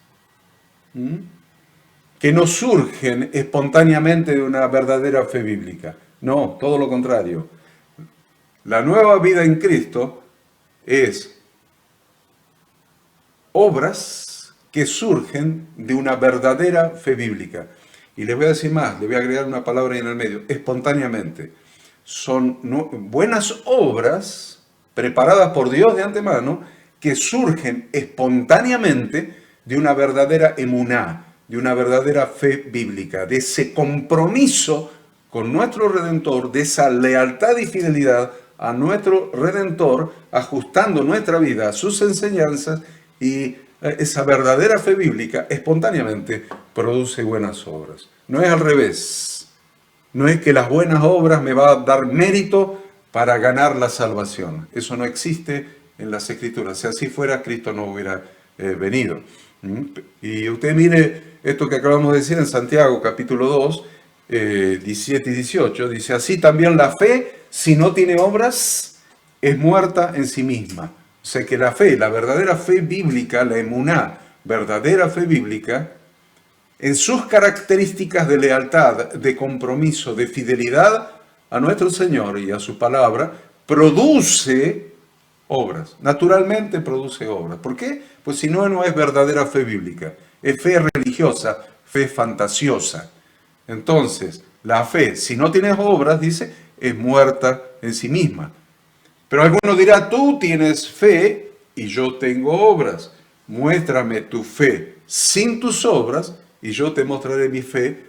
que no surgen espontáneamente de una verdadera fe bíblica. No, todo lo contrario. La nueva vida en Cristo es obras que surgen de una verdadera fe bíblica. Y les voy a decir más, les voy a agregar una palabra ahí en el medio, espontáneamente. Son buenas obras preparadas por Dios de antemano que surgen espontáneamente de una verdadera emuná, de una verdadera fe bíblica, de ese compromiso con nuestro Redentor, de esa lealtad y fidelidad a nuestro Redentor, ajustando nuestra vida a sus enseñanzas, y esa verdadera fe bíblica espontáneamente produce buenas obras. No es al revés. No es que las buenas obras me va a dar mérito para ganar la salvación. Eso no existe en las Escrituras. Si así fuera, Cristo no hubiera venido. Y usted mire esto que acabamos de decir en Santiago capítulo 2, 17 y 18. Dice, así también la fe, si no tiene obras, es muerta en sí misma. O sea que la fe, la verdadera fe bíblica, la emuná, verdadera fe bíblica, en sus características de lealtad, de compromiso, de fidelidad a nuestro Señor y a su palabra, produce obras. Naturalmente produce obras. ¿Por qué? Pues si no, no es verdadera fe bíblica. Es fe religiosa, fe fantasiosa. Entonces, la fe, si no tienes obras, dice, es muerta en sí misma. Pero alguno dirá, tú tienes fe y yo tengo obras. Muéstrame tu fe sin tus obras y yo te mostraré mi fe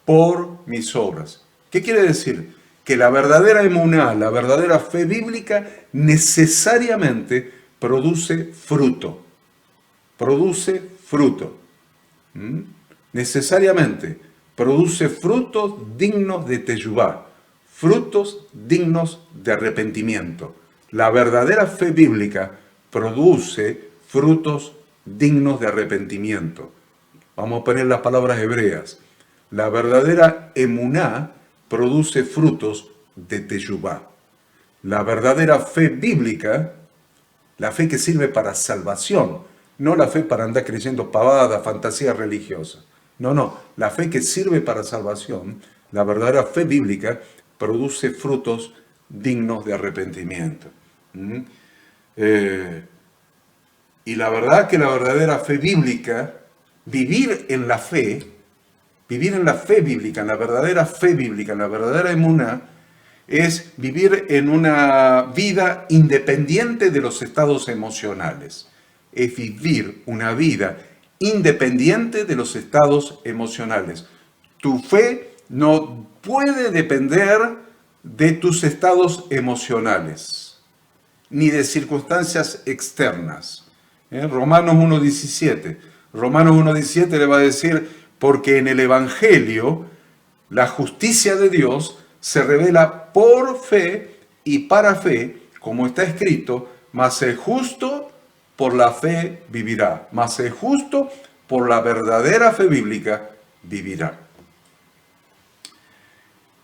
por mis obras. ¿Qué quiere decir? Que la verdadera emuná, la verdadera fe bíblica, necesariamente produce fruto. Produce fruto. Necesariamente produce frutos dignos de teyubá, frutos dignos de arrepentimiento. La verdadera fe bíblica produce frutos dignos de arrepentimiento. Vamos a poner las palabras hebreas. La verdadera emuná produce frutos de teyubá. La verdadera fe bíblica, la fe que sirve para salvación, no la fe para andar creyendo pavadas, fantasías religiosas. No, la fe que sirve para salvación, la verdadera fe bíblica, produce frutos dignos de arrepentimiento. Y la verdad que la verdadera fe bíblica, vivir en la fe bíblica, en la verdadera fe bíblica, en la verdadera emuná, es vivir en una vida independiente de los estados emocionales. Es vivir una vida independiente de los estados emocionales. Tu fe no puede depender de tus estados emocionales, ni de circunstancias externas. Romanos 1.17. Romanos 1.17 le va a decir, porque en el Evangelio la justicia de Dios se revela por fe y para fe, como está escrito, mas el justo por la fe vivirá, mas el justo por la verdadera fe bíblica vivirá.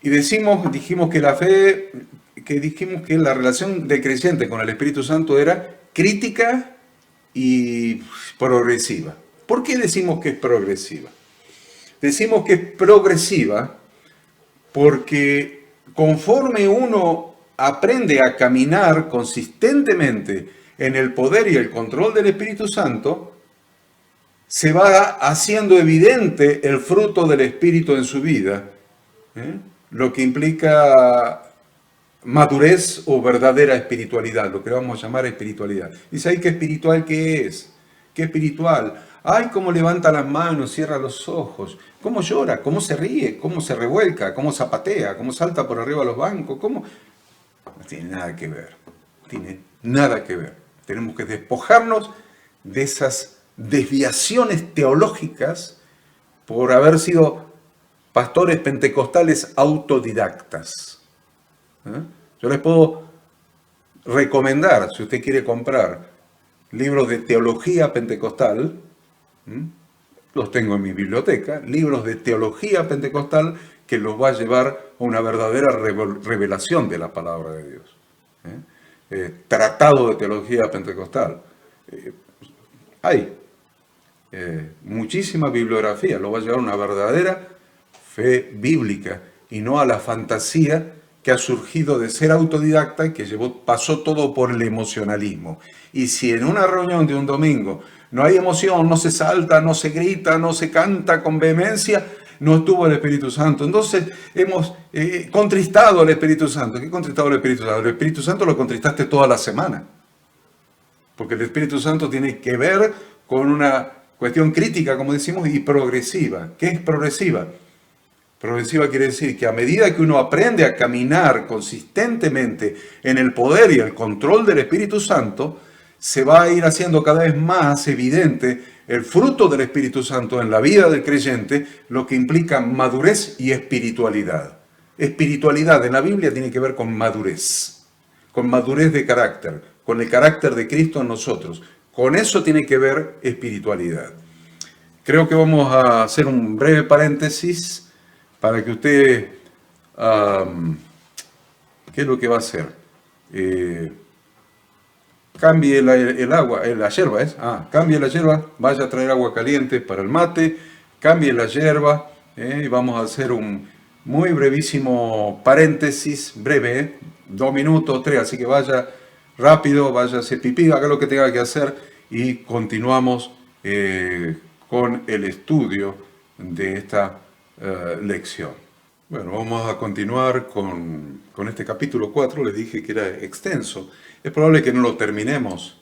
Y dijimos que la fe, dijimos que la relación del creyente con el Espíritu Santo era crítica y progresiva. ¿Por qué decimos que es progresiva? Decimos que es progresiva porque conforme uno aprende a caminar consistentemente en el poder y el control del Espíritu Santo, se va haciendo evidente el fruto del Espíritu en su vida, lo que implica madurez o verdadera espiritualidad, lo que vamos a llamar espiritualidad. Dice, ¿ay, qué espiritual que es? ¿Qué espiritual? Ay, cómo levanta las manos, cierra los ojos, cómo llora, cómo se ríe, cómo se revuelca, cómo zapatea, cómo salta por arriba de los bancos, cómo... No tiene nada que ver, tiene nada que ver. Tenemos que despojarnos de esas desviaciones teológicas por haber sido pastores pentecostales autodidactas. Yo les puedo recomendar, si usted quiere comprar libros de teología pentecostal, los tengo en mi biblioteca, libros de teología pentecostal que los va a llevar a una verdadera revelación de la palabra de Dios. Tratado de teología pentecostal. Hay muchísima bibliografía, lo va a llevar a una verdadera fe bíblica y no a la fantasía que ha surgido de ser autodidacta y que pasó todo por el emocionalismo. Y si en una reunión de un domingo no hay emoción, no se salta, no se grita, no se canta con vehemencia, no estuvo el Espíritu Santo. Entonces hemos contristado al Espíritu Santo. ¿Qué contristado al Espíritu Santo? El Espíritu Santo lo contristaste toda la semana. Porque el Espíritu Santo tiene que ver con una cuestión crítica, como decimos, y progresiva. ¿Qué es progresiva? Progresiva quiere decir que a medida que uno aprende a caminar consistentemente en el poder y el control del Espíritu Santo, se va a ir haciendo cada vez más evidente el fruto del Espíritu Santo en la vida del creyente, lo que implica madurez y espiritualidad. Espiritualidad en la Biblia tiene que ver con madurez de carácter, con el carácter de Cristo en nosotros. Con eso tiene que ver espiritualidad. Creo que vamos a hacer un breve paréntesis para que usted, ¿qué es lo que va a hacer? Cambie el agua, la yerba, cambie la yerba, vaya a traer agua caliente para el mate, cambie la yerba, y vamos a hacer un muy brevísimo paréntesis, breve, 2 minutos, 3, así que vaya rápido, vaya a hacer pipí, haga lo que tenga que hacer y continuamos con el estudio de esta lección. Bueno, vamos a continuar con este capítulo 4, les dije que era extenso. Es probable que no lo terminemos,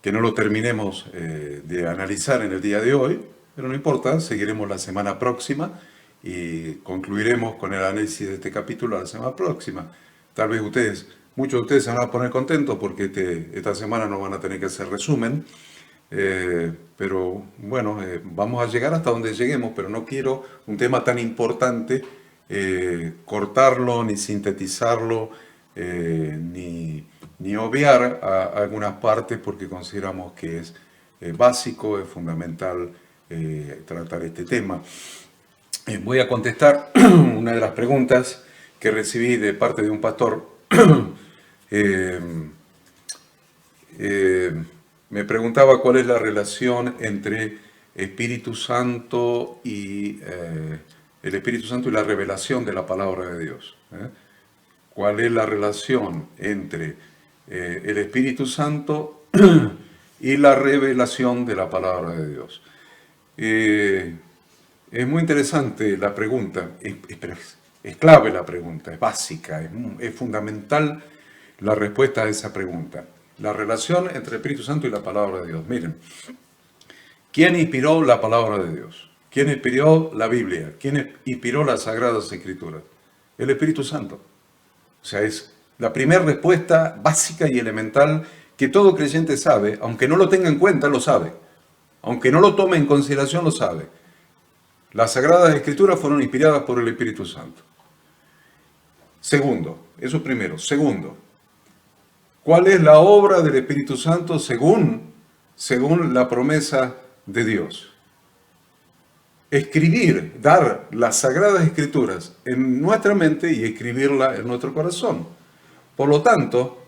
de analizar en el día de hoy, pero no importa, seguiremos la semana próxima y concluiremos con el análisis de este capítulo la semana próxima. Tal vez muchos de ustedes se van a poner contentos porque esta semana no van a tener que hacer resumen, pero bueno, vamos a llegar hasta donde lleguemos, pero no quiero un tema tan importante cortarlo, ni sintetizarlo, ni obviar a algunas partes porque consideramos que es básico, es fundamental tratar este tema. Voy a contestar una de las preguntas que recibí de parte de un pastor. Me preguntaba cuál es la relación entre Espíritu Santo y el Espíritu Santo y la revelación de la palabra de Dios. ¿Cuál es la relación entre el Espíritu Santo y la revelación de la palabra de Dios? Es muy interesante la pregunta, es clave la pregunta, es básica, es fundamental la respuesta a esa pregunta. La relación entre el Espíritu Santo y la palabra de Dios. Miren, ¿quién inspiró la palabra de Dios? ¿Quién inspiró la Biblia? ¿Quién inspiró las Sagradas Escrituras? El Espíritu Santo. O sea, es la primera respuesta básica y elemental que todo creyente sabe, aunque no lo tenga en cuenta, lo sabe. Aunque no lo tome en consideración, lo sabe. Las Sagradas Escrituras fueron inspiradas por el Espíritu Santo. Segundo, eso primero. Segundo, ¿cuál es la obra del Espíritu Santo según la promesa de Dios? Escribir, dar las Sagradas Escrituras en nuestra mente y escribirla en nuestro corazón. Por lo tanto,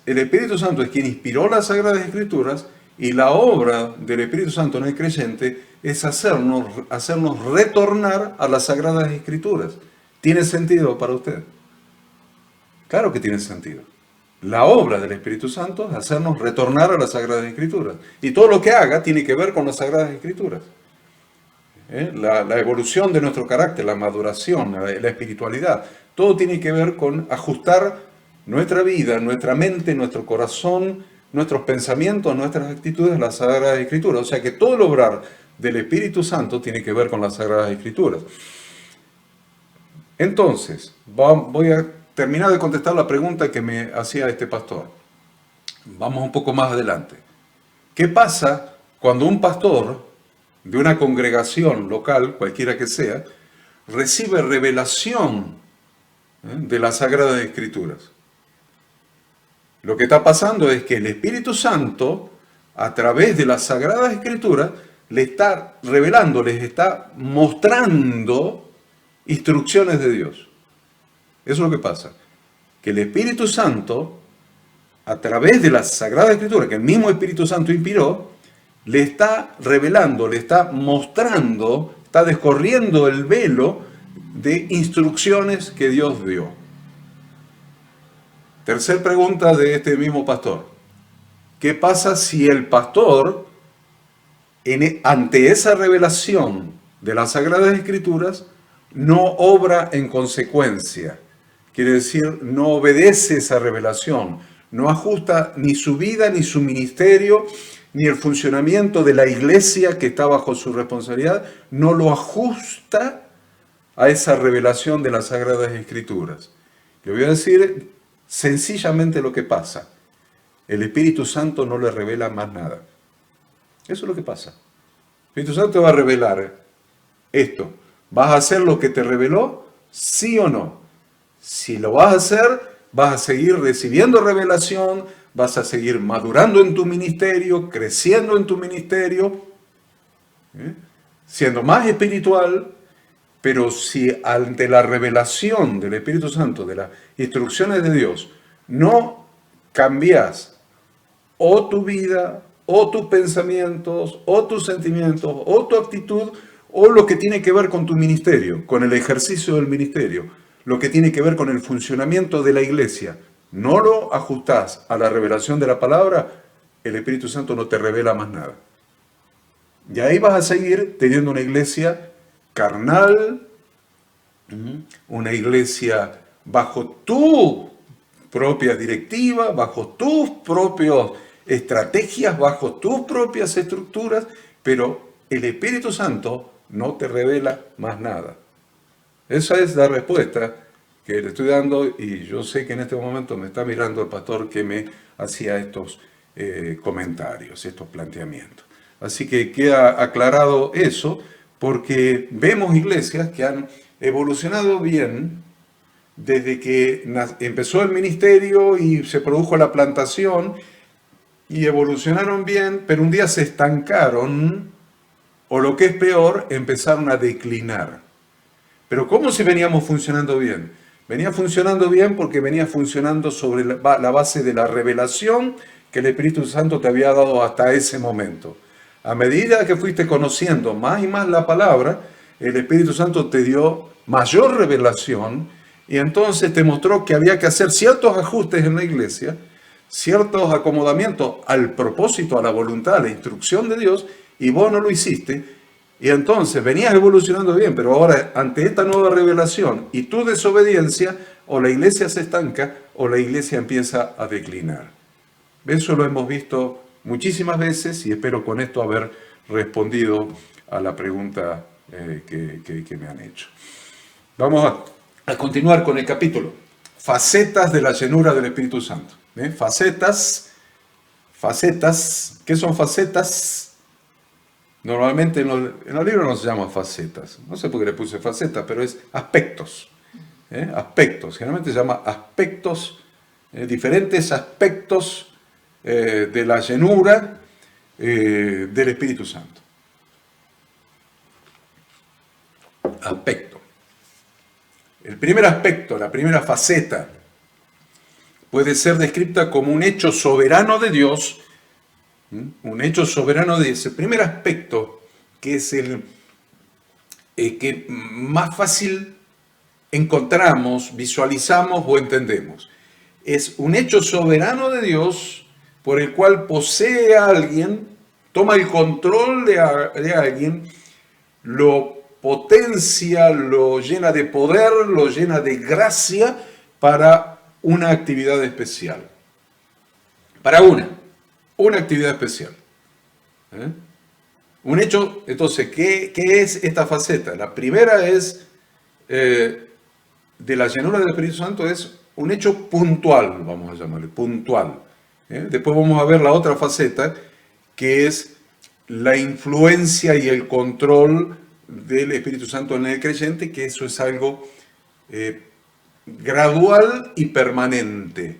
el Espíritu Santo es quien inspiró las Sagradas Escrituras y la obra del Espíritu Santo en el creyente es hacernos retornar a las Sagradas Escrituras. ¿Tiene sentido para usted? Claro que tiene sentido. La obra del Espíritu Santo es hacernos retornar a las Sagradas Escrituras. Y todo lo que haga tiene que ver con las Sagradas Escrituras. La evolución de nuestro carácter, la maduración, la espiritualidad, todo tiene que ver con ajustar nuestra vida, nuestra mente, nuestro corazón, nuestros pensamientos, nuestras actitudes a las Sagradas Escrituras. O sea que todo el obrar del Espíritu Santo tiene que ver con las Sagradas Escrituras. Entonces, voy a terminar de contestar la pregunta que me hacía este pastor. Vamos un poco más adelante. ¿Qué pasa cuando un pastor de una congregación local, cualquiera que sea, recibe revelación de las Sagradas Escrituras? Lo que está pasando es que el Espíritu Santo, a través de las Sagradas Escrituras, le está revelando, les está mostrando instrucciones de Dios. Eso es lo que pasa. Que el Espíritu Santo, a través de las Sagradas Escrituras, que el mismo Espíritu Santo inspiró, le está revelando, le está mostrando, está descorriendo el velo de instrucciones que Dios dio. Tercer pregunta de este mismo pastor. ¿Qué pasa si el pastor, ante esa revelación de las Sagradas Escrituras, no obra en consecuencia? Quiere decir, no obedece esa revelación, no ajusta ni su vida, ni su ministerio, ni el funcionamiento de la iglesia que está bajo su responsabilidad, no lo ajusta a esa revelación de las Sagradas Escrituras. Le voy a decir sencillamente lo que pasa. El Espíritu Santo no le revela más nada. Eso es lo que pasa. El Espíritu Santo te va a revelar esto. ¿Vas a hacer lo que te reveló? ¿Sí o no? Si lo vas a hacer, vas a seguir recibiendo revelación, vas a seguir madurando en tu ministerio, creciendo en tu ministerio, siendo más espiritual. Pero si ante la revelación del Espíritu Santo, de las instrucciones de Dios, no cambias o tu vida, o tus pensamientos, o tus sentimientos, o tu actitud, o lo que tiene que ver con tu ministerio, con el ejercicio del ministerio, lo que tiene que ver con el funcionamiento de la iglesia, no lo ajustás a la revelación de la palabra, el Espíritu Santo no te revela más nada. Y ahí vas a seguir teniendo una iglesia carnal, una iglesia bajo tu propia directiva, bajo tus propias estrategias, bajo tus propias estructuras, pero el Espíritu Santo no te revela más nada. Esa es la respuesta que le estoy dando, y yo sé que en este momento me está mirando el pastor que me hacía estos comentarios, estos planteamientos. Así que queda aclarado eso, porque vemos iglesias que han evolucionado bien desde que empezó el ministerio y se produjo la plantación, y evolucionaron bien, pero un día se estancaron, o lo que es peor, empezaron a declinar. Pero ¿cómo si veníamos funcionando bien? Venía funcionando bien porque venía funcionando sobre la base de la revelación que el Espíritu Santo te había dado hasta ese momento. A medida que fuiste conociendo más y más la palabra, el Espíritu Santo te dio mayor revelación, y entonces te mostró que había que hacer ciertos ajustes en la iglesia, ciertos acomodamientos al propósito, a la voluntad, a la instrucción de Dios, y vos no lo hiciste. Y entonces venías evolucionando bien, pero ahora ante esta nueva revelación y tu desobediencia, o la iglesia se estanca o la iglesia empieza a declinar. Eso lo hemos visto muchísimas veces, y espero con esto haber respondido a la pregunta que me han hecho. Vamos a continuar con el capítulo. Facetas de la llenura del Espíritu Santo. Facetas. ¿Qué son facetas? Normalmente en los libros no se llaman facetas. No sé por qué le puse facetas, pero es aspectos. Aspectos. Generalmente se llama aspectos, diferentes aspectos de la llenura del Espíritu Santo. Aspecto. El primer aspecto, la primera faceta, puede ser descrita como un hecho soberano de Dios. Un hecho soberano de ese primer aspecto, que es el que más fácil encontramos, visualizamos o entendemos. Es un hecho soberano de Dios por el cual posee a alguien, toma el control de alguien, lo potencia, lo llena de poder, lo llena de gracia para una actividad especial. Para una actividad especial. Un hecho, entonces, ¿qué es esta faceta? La primera es, de la llenura del Espíritu Santo, es un hecho puntual, vamos a llamarle, puntual. Después vamos a ver la otra faceta, que es la influencia y el control del Espíritu Santo en el creyente, que eso es algo gradual y permanente.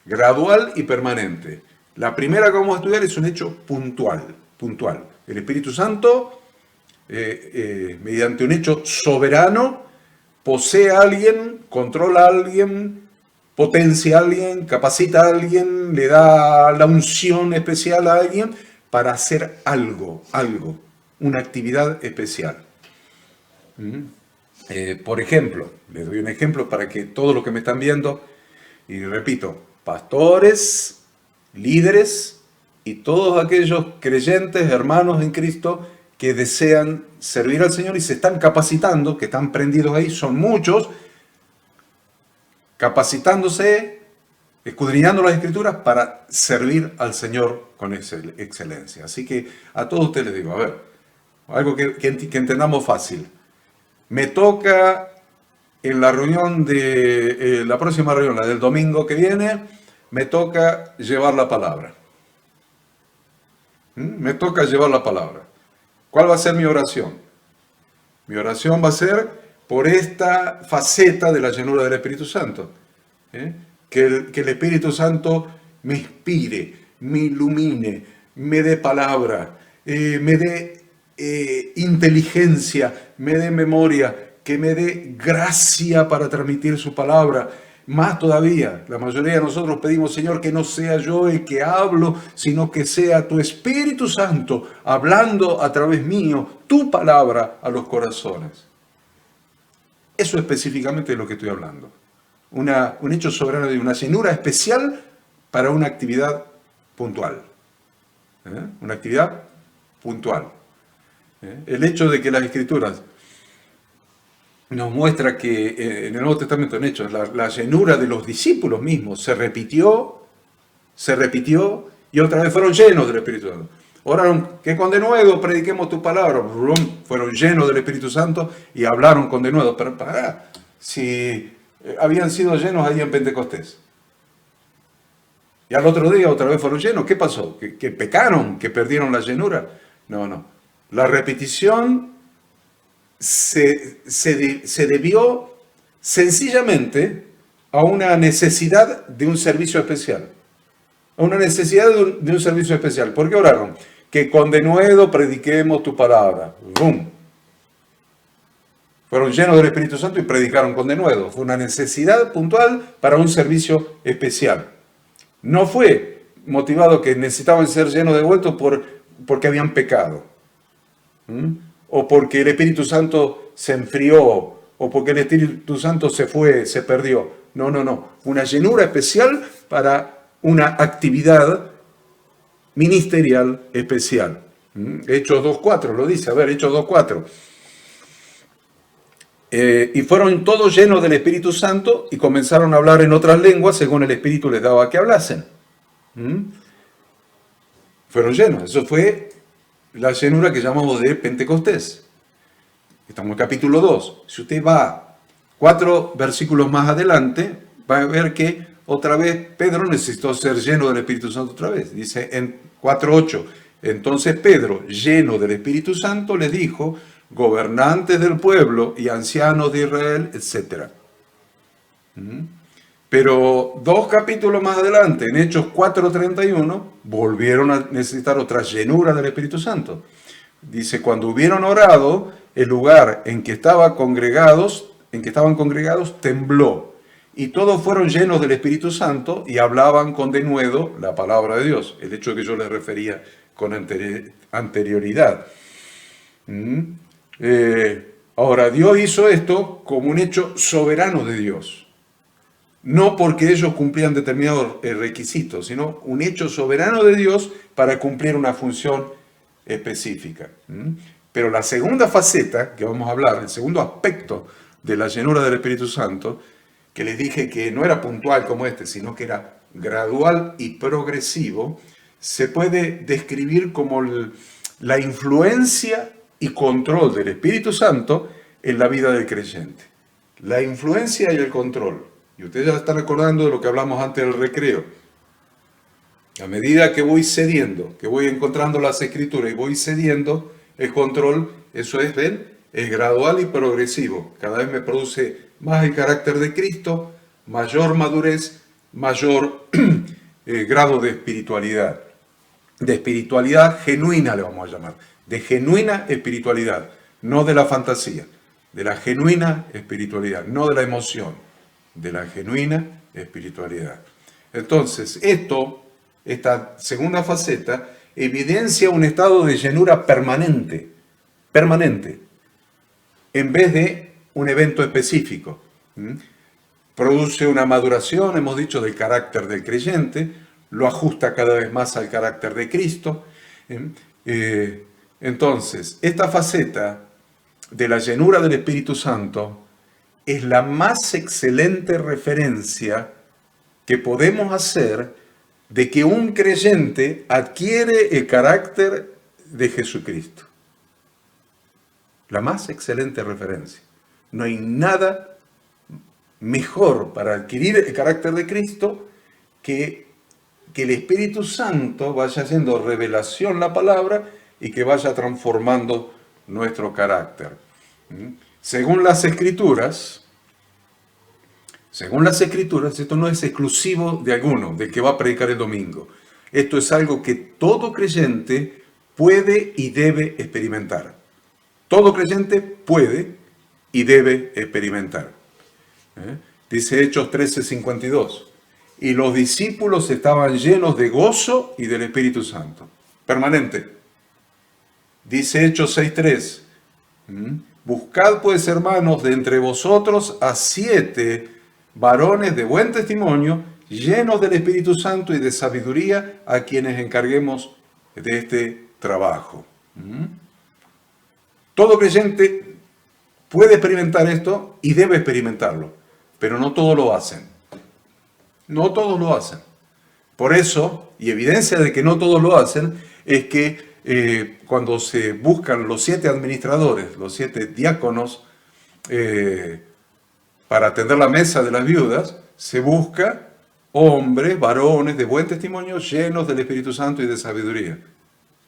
Gradual y permanente. La primera que vamos a estudiar es un hecho puntual. El Espíritu Santo, mediante un hecho soberano, posee a alguien, controla a alguien, potencia a alguien, capacita a alguien, le da la unción especial a alguien para hacer algo, una actividad especial. Por ejemplo, les doy un ejemplo para que todos los que me están viendo, y repito, pastores, líderes y todos aquellos creyentes, hermanos en Cristo que desean servir al Señor y se están capacitando, que están prendidos ahí, son muchos, capacitándose, escudriñando las Escrituras para servir al Señor con excelencia. Así que a todos ustedes les digo, a ver, algo que entendamos fácil. Me toca en la reunión de la próxima reunión, la del domingo que viene, me toca llevar la palabra. Me toca llevar la palabra. ¿Cuál va a ser mi oración? Mi oración va a ser por esta faceta de la llenura del Espíritu Santo. Que el Espíritu Santo me inspire, me ilumine, me dé palabra, me dé inteligencia, me dé memoria, que me dé gracia para transmitir su palabra. Más todavía, la mayoría de nosotros pedimos, Señor, que no sea yo el que hablo, sino que sea tu Espíritu Santo hablando a través mío tu palabra a los corazones. Eso específicamente es lo que estoy hablando. Un hecho soberano de una llenura especial para una actividad puntual. Una actividad puntual. El hecho de que las Escrituras nos muestra que en el Nuevo Testamento, en Hechos, la llenura de los discípulos mismos se repitió y otra vez fueron llenos del Espíritu Santo. Oraron que con denuedo prediquemos tu palabra. Fueron llenos del Espíritu Santo y hablaron con denuedo. Pero si habían sido llenos ahí en Pentecostés. Y al otro día otra vez fueron llenos. ¿Qué pasó? ¿Que pecaron? ¿Que perdieron la llenura? No. La repetición se debió sencillamente a una necesidad de un servicio especial. A una necesidad de un servicio especial. ¿Por qué oraron? Que con denuedo prediquemos tu palabra. ¡Bum! Fueron llenos del Espíritu Santo y predicaron con denuedo. Fue una necesidad puntual para un servicio especial. No fue motivado que necesitaban ser llenos de vuelta porque habían pecado. O porque el Espíritu Santo se enfrió, o porque el Espíritu Santo se fue, se perdió. No. Una llenura especial para una actividad ministerial especial. Hechos 2.4 lo dice, Hechos 2.4. Y fueron todos llenos del Espíritu Santo y comenzaron a hablar en otras lenguas según el Espíritu les daba que hablasen. Fueron llenos. Eso fue la llenura que llamamos de Pentecostés. Estamos en capítulo 2. Si usted va 4 versículos más adelante, va a ver que otra vez Pedro necesitó ser lleno del Espíritu Santo otra vez. Dice en 4.8, entonces Pedro, lleno del Espíritu Santo, les dijo, gobernantes del pueblo y ancianos de Israel, etc. Pero 2 capítulos más adelante, en Hechos 4.31, volvieron a necesitar otra llenura del Espíritu Santo. Dice, cuando hubieron orado, el lugar en que estaban congregados tembló, y todos fueron llenos del Espíritu Santo y hablaban con denuedo la palabra de Dios. El hecho que yo les refería con anterioridad. Ahora, Dios hizo esto como un hecho soberano de Dios. No porque ellos cumplían determinados requisitos, sino un hecho soberano de Dios para cumplir una función específica. Pero la segunda faceta que vamos a hablar, el segundo aspecto de la llenura del Espíritu Santo, que les dije que no era puntual como este, sino que era gradual y progresivo, se puede describir como la influencia y control del Espíritu Santo en la vida del creyente. La influencia y el control. Y ustedes ya están recordando de lo que hablamos antes del recreo. A medida que voy cediendo, que voy encontrando las Escrituras y voy cediendo, el control, eso es, ¿ven? Es gradual y progresivo. Cada vez me produce más el carácter de Cristo, mayor madurez, mayor grado de espiritualidad. De espiritualidad genuina le vamos a llamar. De genuina espiritualidad, no de la fantasía. De la genuina espiritualidad, no de la emoción. De la genuina espiritualidad. Entonces, esta segunda faceta, evidencia un estado de llenura permanente, en vez de un evento específico. Produce una maduración, hemos dicho, del carácter del creyente, lo ajusta cada vez más al carácter de Cristo. Entonces, esta faceta de la llenura del Espíritu Santo es la más excelente referencia que podemos hacer de que un creyente adquiere el carácter de Jesucristo. La más excelente referencia. No hay nada mejor para adquirir el carácter de Cristo que el Espíritu Santo vaya haciendo revelación la palabra y que vaya transformando nuestro carácter. Según las Escrituras, esto no es exclusivo de alguno, del que va a predicar el domingo. Esto es algo que todo creyente puede y debe experimentar. Todo creyente puede y debe experimentar. Dice Hechos 13:52. Y los discípulos estaban llenos de gozo y del Espíritu Santo. Permanente. Dice Hechos 6:3. Buscad pues, hermanos, de entre vosotros a 7 varones de buen testimonio, llenos del Espíritu Santo y de sabiduría, a quienes encarguemos de este trabajo. Todo creyente puede experimentar esto y debe experimentarlo, pero no todos lo hacen. No todos lo hacen. Por eso, y evidencia de que no todos lo hacen, es que cuando se buscan los 7 administradores, los 7 diáconos, para atender la mesa de las viudas, se busca hombres, varones de buen testimonio, llenos del Espíritu Santo y de sabiduría.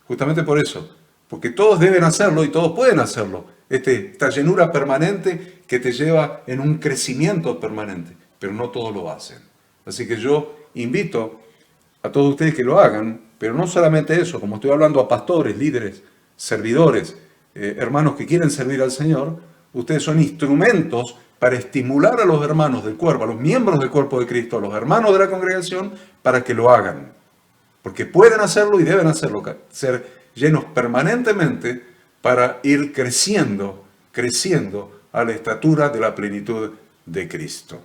Justamente por eso, porque todos deben hacerlo y todos pueden hacerlo. Esta llenura permanente que te lleva en un crecimiento permanente, pero no todos lo hacen. Así que yo invito a todos ustedes que lo hagan, pero no solamente eso, como estoy hablando a pastores, líderes, servidores, hermanos que quieren servir al Señor, ustedes son instrumentos para estimular a los hermanos del cuerpo, a los miembros del cuerpo de Cristo, a los hermanos de la congregación, para que lo hagan. Porque pueden hacerlo y deben hacerlo, ser llenos permanentemente para ir creciendo a la estatura de la plenitud de Cristo.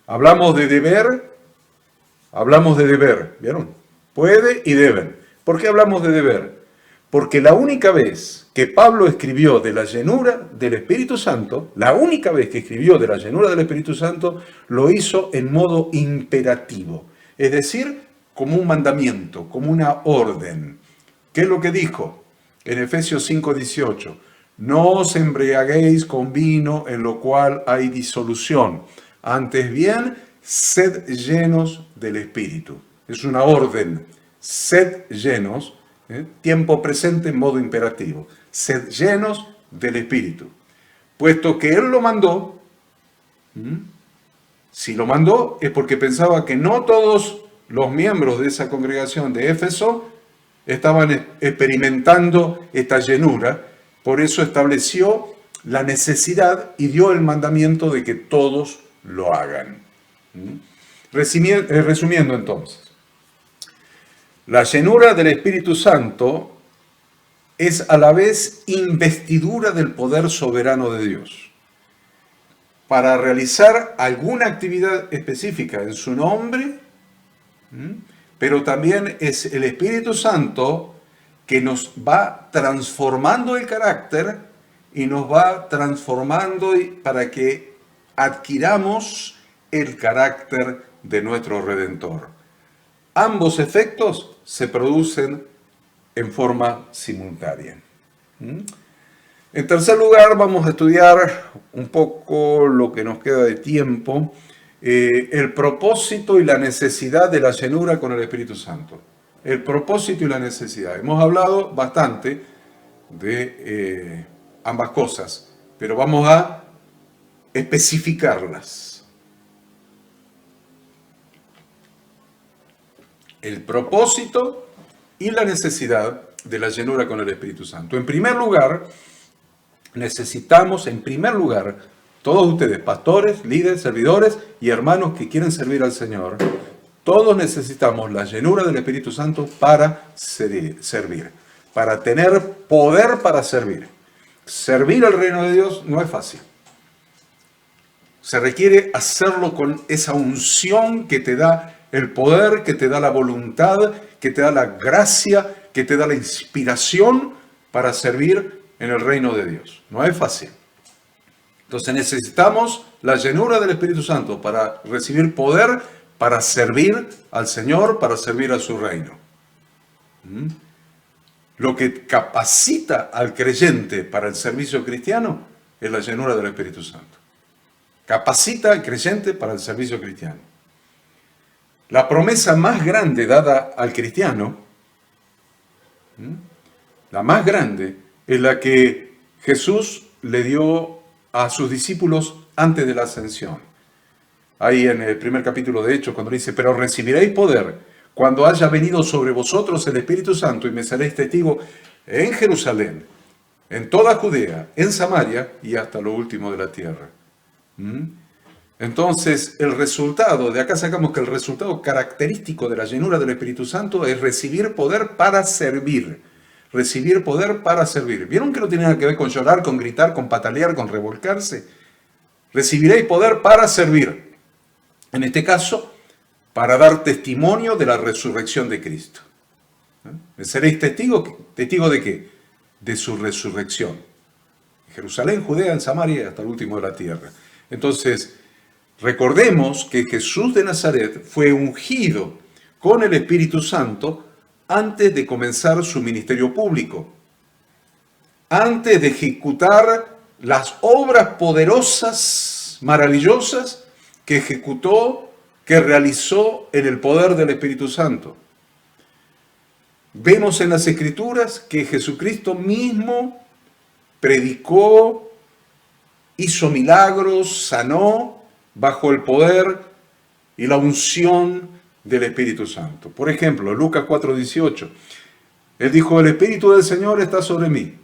Hablamos de deber, ¿vieron? Puede y deben. ¿Por qué hablamos de deber? Porque la única vez que Pablo escribió de la llenura del Espíritu Santo, lo hizo en modo imperativo, es decir, como un mandamiento, como una orden. ¿Qué es lo que dijo? En Efesios 5:18, no os embriaguéis con vino en lo cual hay disolución, antes bien, sed llenos del Espíritu. Es una orden, sed llenos, tiempo presente en modo imperativo, sed llenos del Espíritu. Puesto que Él lo mandó, si lo mandó es porque pensaba que no todos los miembros de esa congregación de Éfeso estaban experimentando esta llenura, por eso estableció la necesidad y dio el mandamiento de que todos lo hagan. Resumiendo entonces, la llenura del Espíritu Santo es a la vez investidura del poder soberano de Dios para realizar alguna actividad específica en su nombre, pero también es el Espíritu Santo que nos va transformando el carácter y nos va transformando para que adquiramos el carácter de nuestro Redentor. Ambos efectos se producen en forma simultánea. En tercer lugar, vamos a estudiar un poco lo que nos queda de tiempo, el propósito y la necesidad de la llenura con el Espíritu Santo. El propósito y la necesidad. Hemos hablado bastante de ambas cosas, pero vamos a especificarlas. El propósito y la necesidad de la llenura con el Espíritu Santo. En primer lugar, necesitamos, todos ustedes, pastores, líderes, servidores y hermanos que quieren servir al Señor, todos necesitamos la llenura del Espíritu Santo para servir, para tener poder para servir. Servir al reino de Dios no es fácil. Se requiere hacerlo con esa unción que te da el poder, que te da la voluntad, que te da la gracia, que te da la inspiración para servir en el reino de Dios. No es fácil. Entonces necesitamos la llenura del Espíritu Santo para recibir poder, para servir al Señor, para servir a su reino. Lo que capacita al creyente para el servicio cristiano es la llenura del Espíritu Santo. Capacita al creyente para el servicio cristiano. La promesa más grande dada al cristiano, la más grande, es la que Jesús le dio a sus discípulos antes de la ascensión. Ahí en el primer capítulo de Hechos, cuando dice, pero recibiréis poder cuando haya venido sobre vosotros el Espíritu Santo y me seréis testigo en Jerusalén, en toda Judea, en Samaria y hasta lo último de la tierra. Entonces, el resultado, de acá sacamos que el resultado característico de la llenura del Espíritu Santo es recibir poder para servir. Recibir poder para servir. ¿Vieron que no tiene nada que ver con llorar, con gritar, con patalear, con revolcarse? Recibiréis poder para servir. En este caso, para dar testimonio de la resurrección de Cristo. ¿Seréis testigo? ¿Testigo de qué? De su resurrección. En Jerusalén, Judea, en Samaria, hasta el último de la tierra. Entonces, recordemos que Jesús de Nazaret fue ungido con el Espíritu Santo antes de comenzar su ministerio público, antes de ejecutar las obras poderosas, maravillosas, que ejecutó, que realizó en el poder del Espíritu Santo. Vemos en las Escrituras que Jesucristo mismo predicó, hizo milagros, sanó, bajo el poder y la unción del Espíritu Santo. Por ejemplo, Lucas 4:18, Él dijo, el Espíritu del Señor está sobre mí,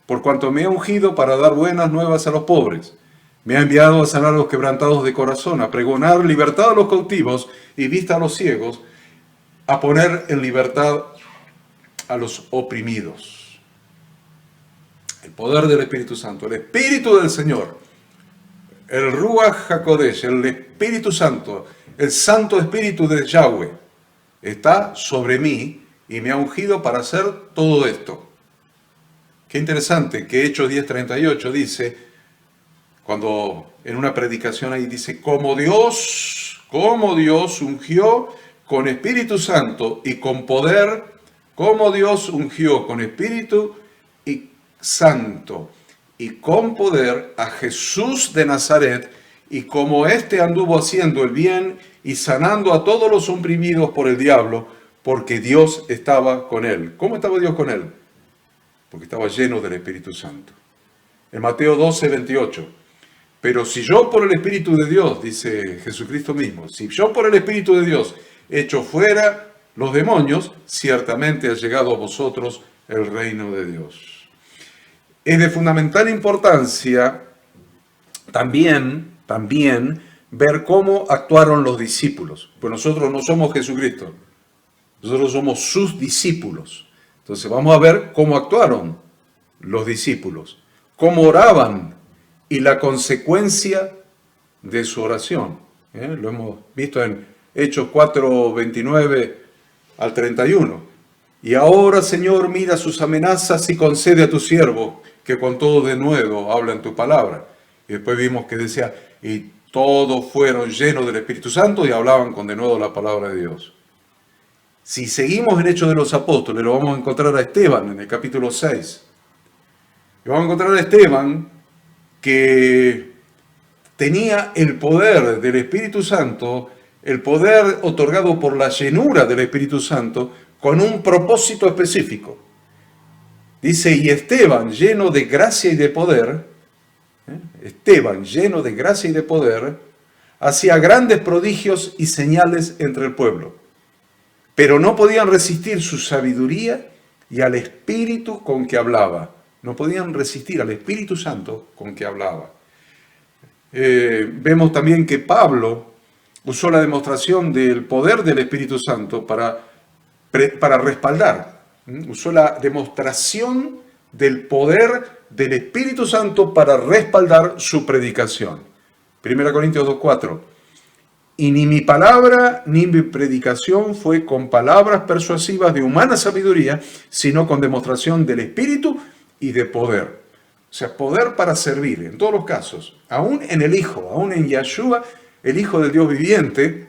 por cuanto me ha ungido para dar buenas nuevas a los pobres. Me ha enviado a sanar a los quebrantados de corazón, a pregonar libertad a los cautivos y vista a los ciegos, a poner en libertad a los oprimidos. El poder del Espíritu Santo, el Espíritu del Señor, el Ruach HaKodesh, el Espíritu Santo, el Santo Espíritu de Yahweh, está sobre mí y me ha ungido para hacer todo esto. Qué interesante que Hechos 10:38 dice, cuando en una predicación ahí dice, como Dios ungió con Espíritu Santo y con poder, como Dios ungió con Espíritu y Santo y con poder a Jesús de Nazaret, y como éste anduvo haciendo el bien y sanando a todos los oprimidos por el diablo, porque Dios estaba con él. ¿Cómo estaba Dios con él? Porque estaba lleno del Espíritu Santo. En Mateo 12:28, pero si yo por el Espíritu de Dios, dice Jesucristo mismo, si yo por el Espíritu de Dios echo fuera los demonios, ciertamente ha llegado a vosotros el reino de Dios. Es de fundamental importancia también ver cómo actuaron los discípulos. Pues nosotros no somos Jesucristo, nosotros somos sus discípulos. Entonces vamos a ver cómo actuaron los discípulos, cómo oraban y la consecuencia de su oración. Lo hemos visto en Hechos 4:29 al 31. Y ahora, Señor, mira sus amenazas y concede a tu siervo que con todo de nuevo habla en tu palabra. Y después vimos que decía, y todos fueron llenos del Espíritu Santo y hablaban con de nuevo la palabra de Dios. Si seguimos en Hechos de los Apóstoles, lo vamos a encontrar a Esteban en el capítulo 6. Y vamos a encontrar a Esteban que tenía el poder del Espíritu Santo, el poder otorgado por la llenura del Espíritu Santo, con un propósito específico. Dice, y Esteban, lleno de gracia y de poder, hacía grandes prodigios y señales entre el pueblo. Pero no podían resistir su sabiduría y al Espíritu con que hablaba. No podían resistir al Espíritu Santo con que hablaba. Vemos también que Pablo usó la demostración del poder del Espíritu Santo para respaldar. Usó la demostración del poder del Espíritu Santo para respaldar su predicación. 1 Corintios 2:4. Y ni mi palabra ni mi predicación fue con palabras persuasivas de humana sabiduría, sino con demostración del Espíritu y de poder. O sea, poder para servir, en todos los casos. Aún en el Hijo, aún en Yahshua, el Hijo del Dios viviente,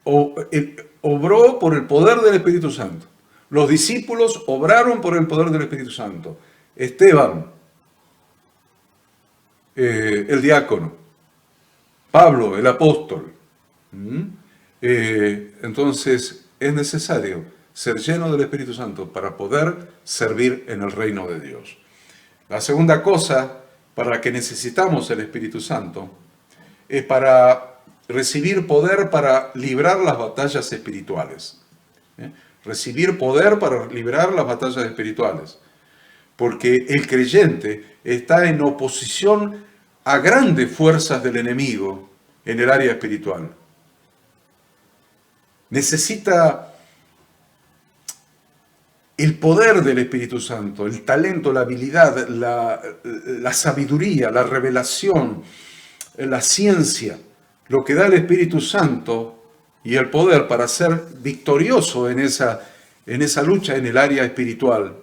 obró por el poder del Espíritu Santo. Los discípulos obraron por el poder del Espíritu Santo. Esteban el diácono, Pablo, el apóstol. Entonces es necesario ser lleno del Espíritu Santo para poder servir en el reino de Dios. La segunda cosa para la que necesitamos el Espíritu Santo es para recibir poder para librar las batallas espirituales. Recibir poder para librar las batallas espirituales. Porque el creyente está en oposición a grandes fuerzas del enemigo en el área espiritual. Necesita el poder del Espíritu Santo, el talento, la habilidad, la sabiduría, la revelación, la ciencia, lo que da el Espíritu Santo y el poder para ser victorioso en esa lucha en el área espiritual.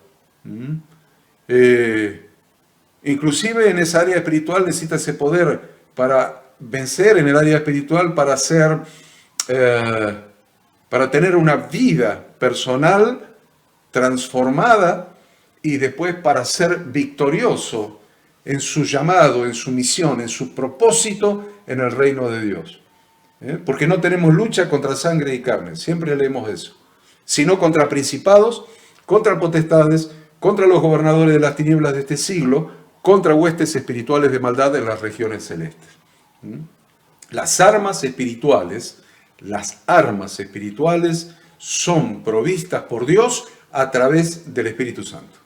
Inclusive en esa área espiritual necesita ese poder para vencer en el área espiritual, para tener una vida personal transformada y después para ser victorioso en su llamado, en su misión, en su propósito en el reino de Dios. Porque no tenemos lucha contra sangre y carne, siempre leemos eso, sino contra principados, contra potestades, contra los gobernadores de las tinieblas de este siglo, contra huestes espirituales de maldad en las regiones celestes. Las armas espirituales son provistas por Dios a través del Espíritu Santo.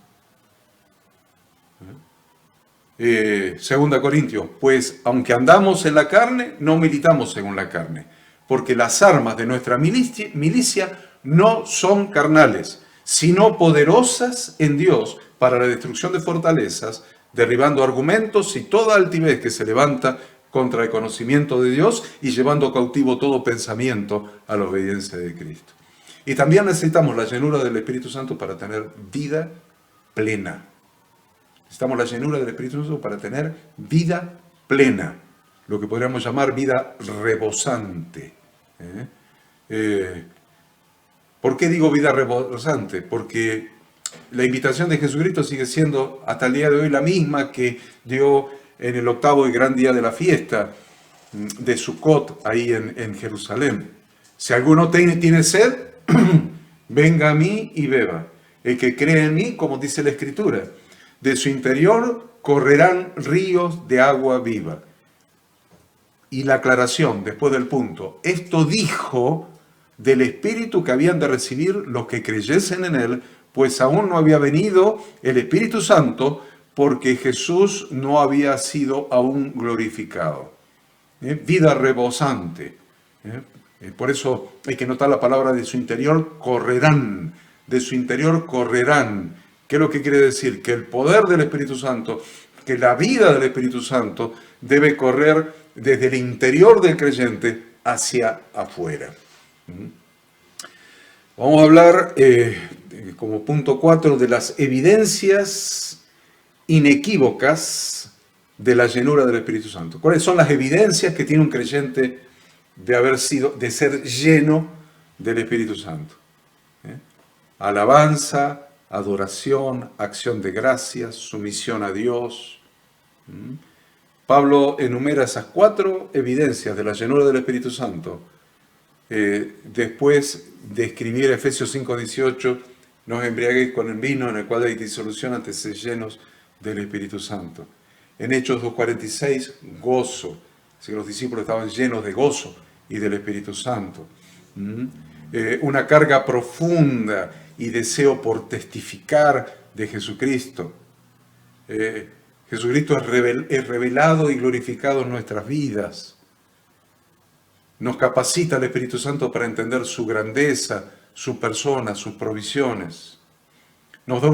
Segunda Corintios, pues aunque andamos en la carne, no militamos según la carne, porque las armas de nuestra milicia no son carnales, sino poderosas en Dios para la destrucción de fortalezas, derribando argumentos y toda altivez que se levanta contra el conocimiento de Dios y llevando cautivo todo pensamiento a la obediencia de Cristo. Y también necesitamos la llenura del Espíritu Santo para tener vida plena. Necesitamos la llenura del Espíritu Santo para tener vida plena, lo que podríamos llamar vida rebosante. ¿Por qué digo vida rebosante? Porque la invitación de Jesucristo sigue siendo hasta el día de hoy la misma que dio en el octavo y gran día de la fiesta de Sukkot, ahí en Jerusalén. Si alguno tiene sed, venga a mí y beba. El que cree en mí, como dice la Escritura, de su interior correrán ríos de agua viva. Y la aclaración, después del punto, esto dijo del Espíritu que habían de recibir los que creyesen en él, pues aún no había venido el Espíritu Santo, porque Jesús no había sido aún glorificado. Vida rebosante. Por eso hay que notar la palabra de su interior correrán. De su interior correrán. ¿Qué es lo que quiere decir? Que el poder del Espíritu Santo, que la vida del Espíritu Santo debe correr desde el interior del creyente hacia afuera. Vamos a hablar como punto 4 de las evidencias inequívocas de la llenura del Espíritu Santo. ¿Cuáles son las evidencias que tiene un creyente de ser lleno del Espíritu Santo? Alabanza, adoración, acción de gracias, sumisión a Dios. Pablo enumera esas 4 evidencias de la llenura del Espíritu Santo. Después de escribir Efesios 5:18, no os embriaguéis con el vino en el cual hay disolución antes de ser llenos del Espíritu Santo. En Hechos 2:46, gozo. Así que los discípulos estaban llenos de gozo y del Espíritu Santo. Una carga profunda y deseo por testificar de Jesucristo. Jesucristo es revelado y glorificado en nuestras vidas. Nos capacita el Espíritu Santo para entender su grandeza, su persona, sus provisiones. Nos da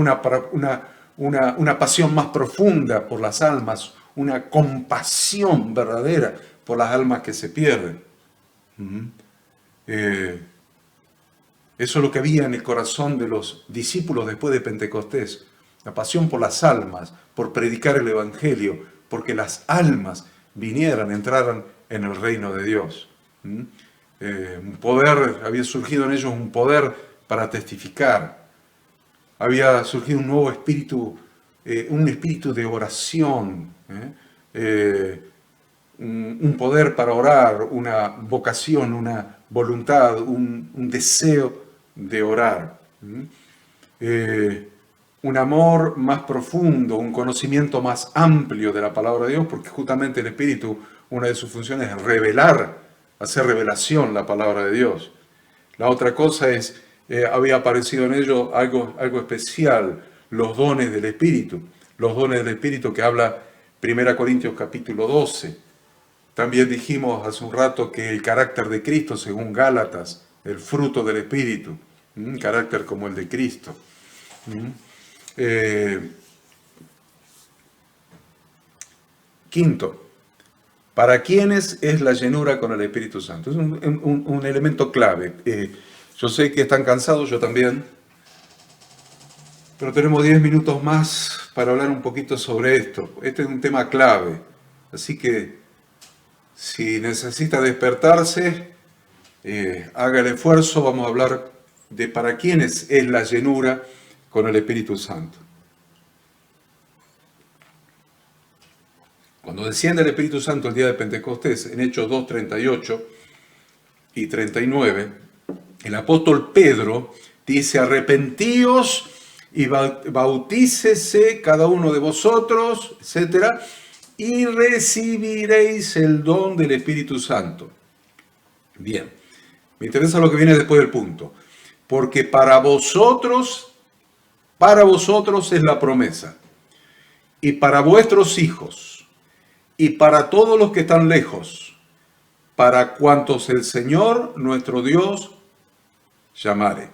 una pasión más profunda por las almas, una compasión verdadera por las almas que se pierden. Eso es lo que había en el corazón de los discípulos después de Pentecostés. La pasión por las almas, por predicar el Evangelio, porque las almas entraran en el reino de Dios. Un poder, había surgido en ellos un poder para testificar. Había surgido un nuevo espíritu, un espíritu de oración, un poder para orar, una vocación, una voluntad, un deseo de orar. Un amor más profundo, un conocimiento más amplio de la palabra de Dios, porque justamente el Espíritu, una de sus funciones es revelar, hacer revelación la palabra de Dios. La otra cosa es, había aparecido en ello algo especial, los dones del Espíritu. Los dones del Espíritu que habla 1 Corintios capítulo 12. También dijimos hace un rato que el carácter de Cristo, según Gálatas, el fruto del Espíritu, un carácter como el de Cristo. Quinto, ¿para quiénes es la llenura con el Espíritu Santo? Es un elemento clave. Yo sé que están cansados, yo también, pero tenemos 10 minutos más para hablar un poquito sobre esto. Este es un tema clave, así que si necesita despertarse, haga el esfuerzo. Vamos a hablar de para quiénes es la llenura con el Espíritu Santo. Cuando desciende el Espíritu Santo el día de Pentecostés, en Hechos 2, 38 y 39, el apóstol Pedro dice: arrepentíos y bautícese cada uno de vosotros, etc., y recibiréis el don del Espíritu Santo. Bien, me interesa lo que viene después del punto. Porque para vosotros es la promesa, y para vuestros hijos, y para todos los que están lejos, para cuantos el Señor nuestro Dios llamare.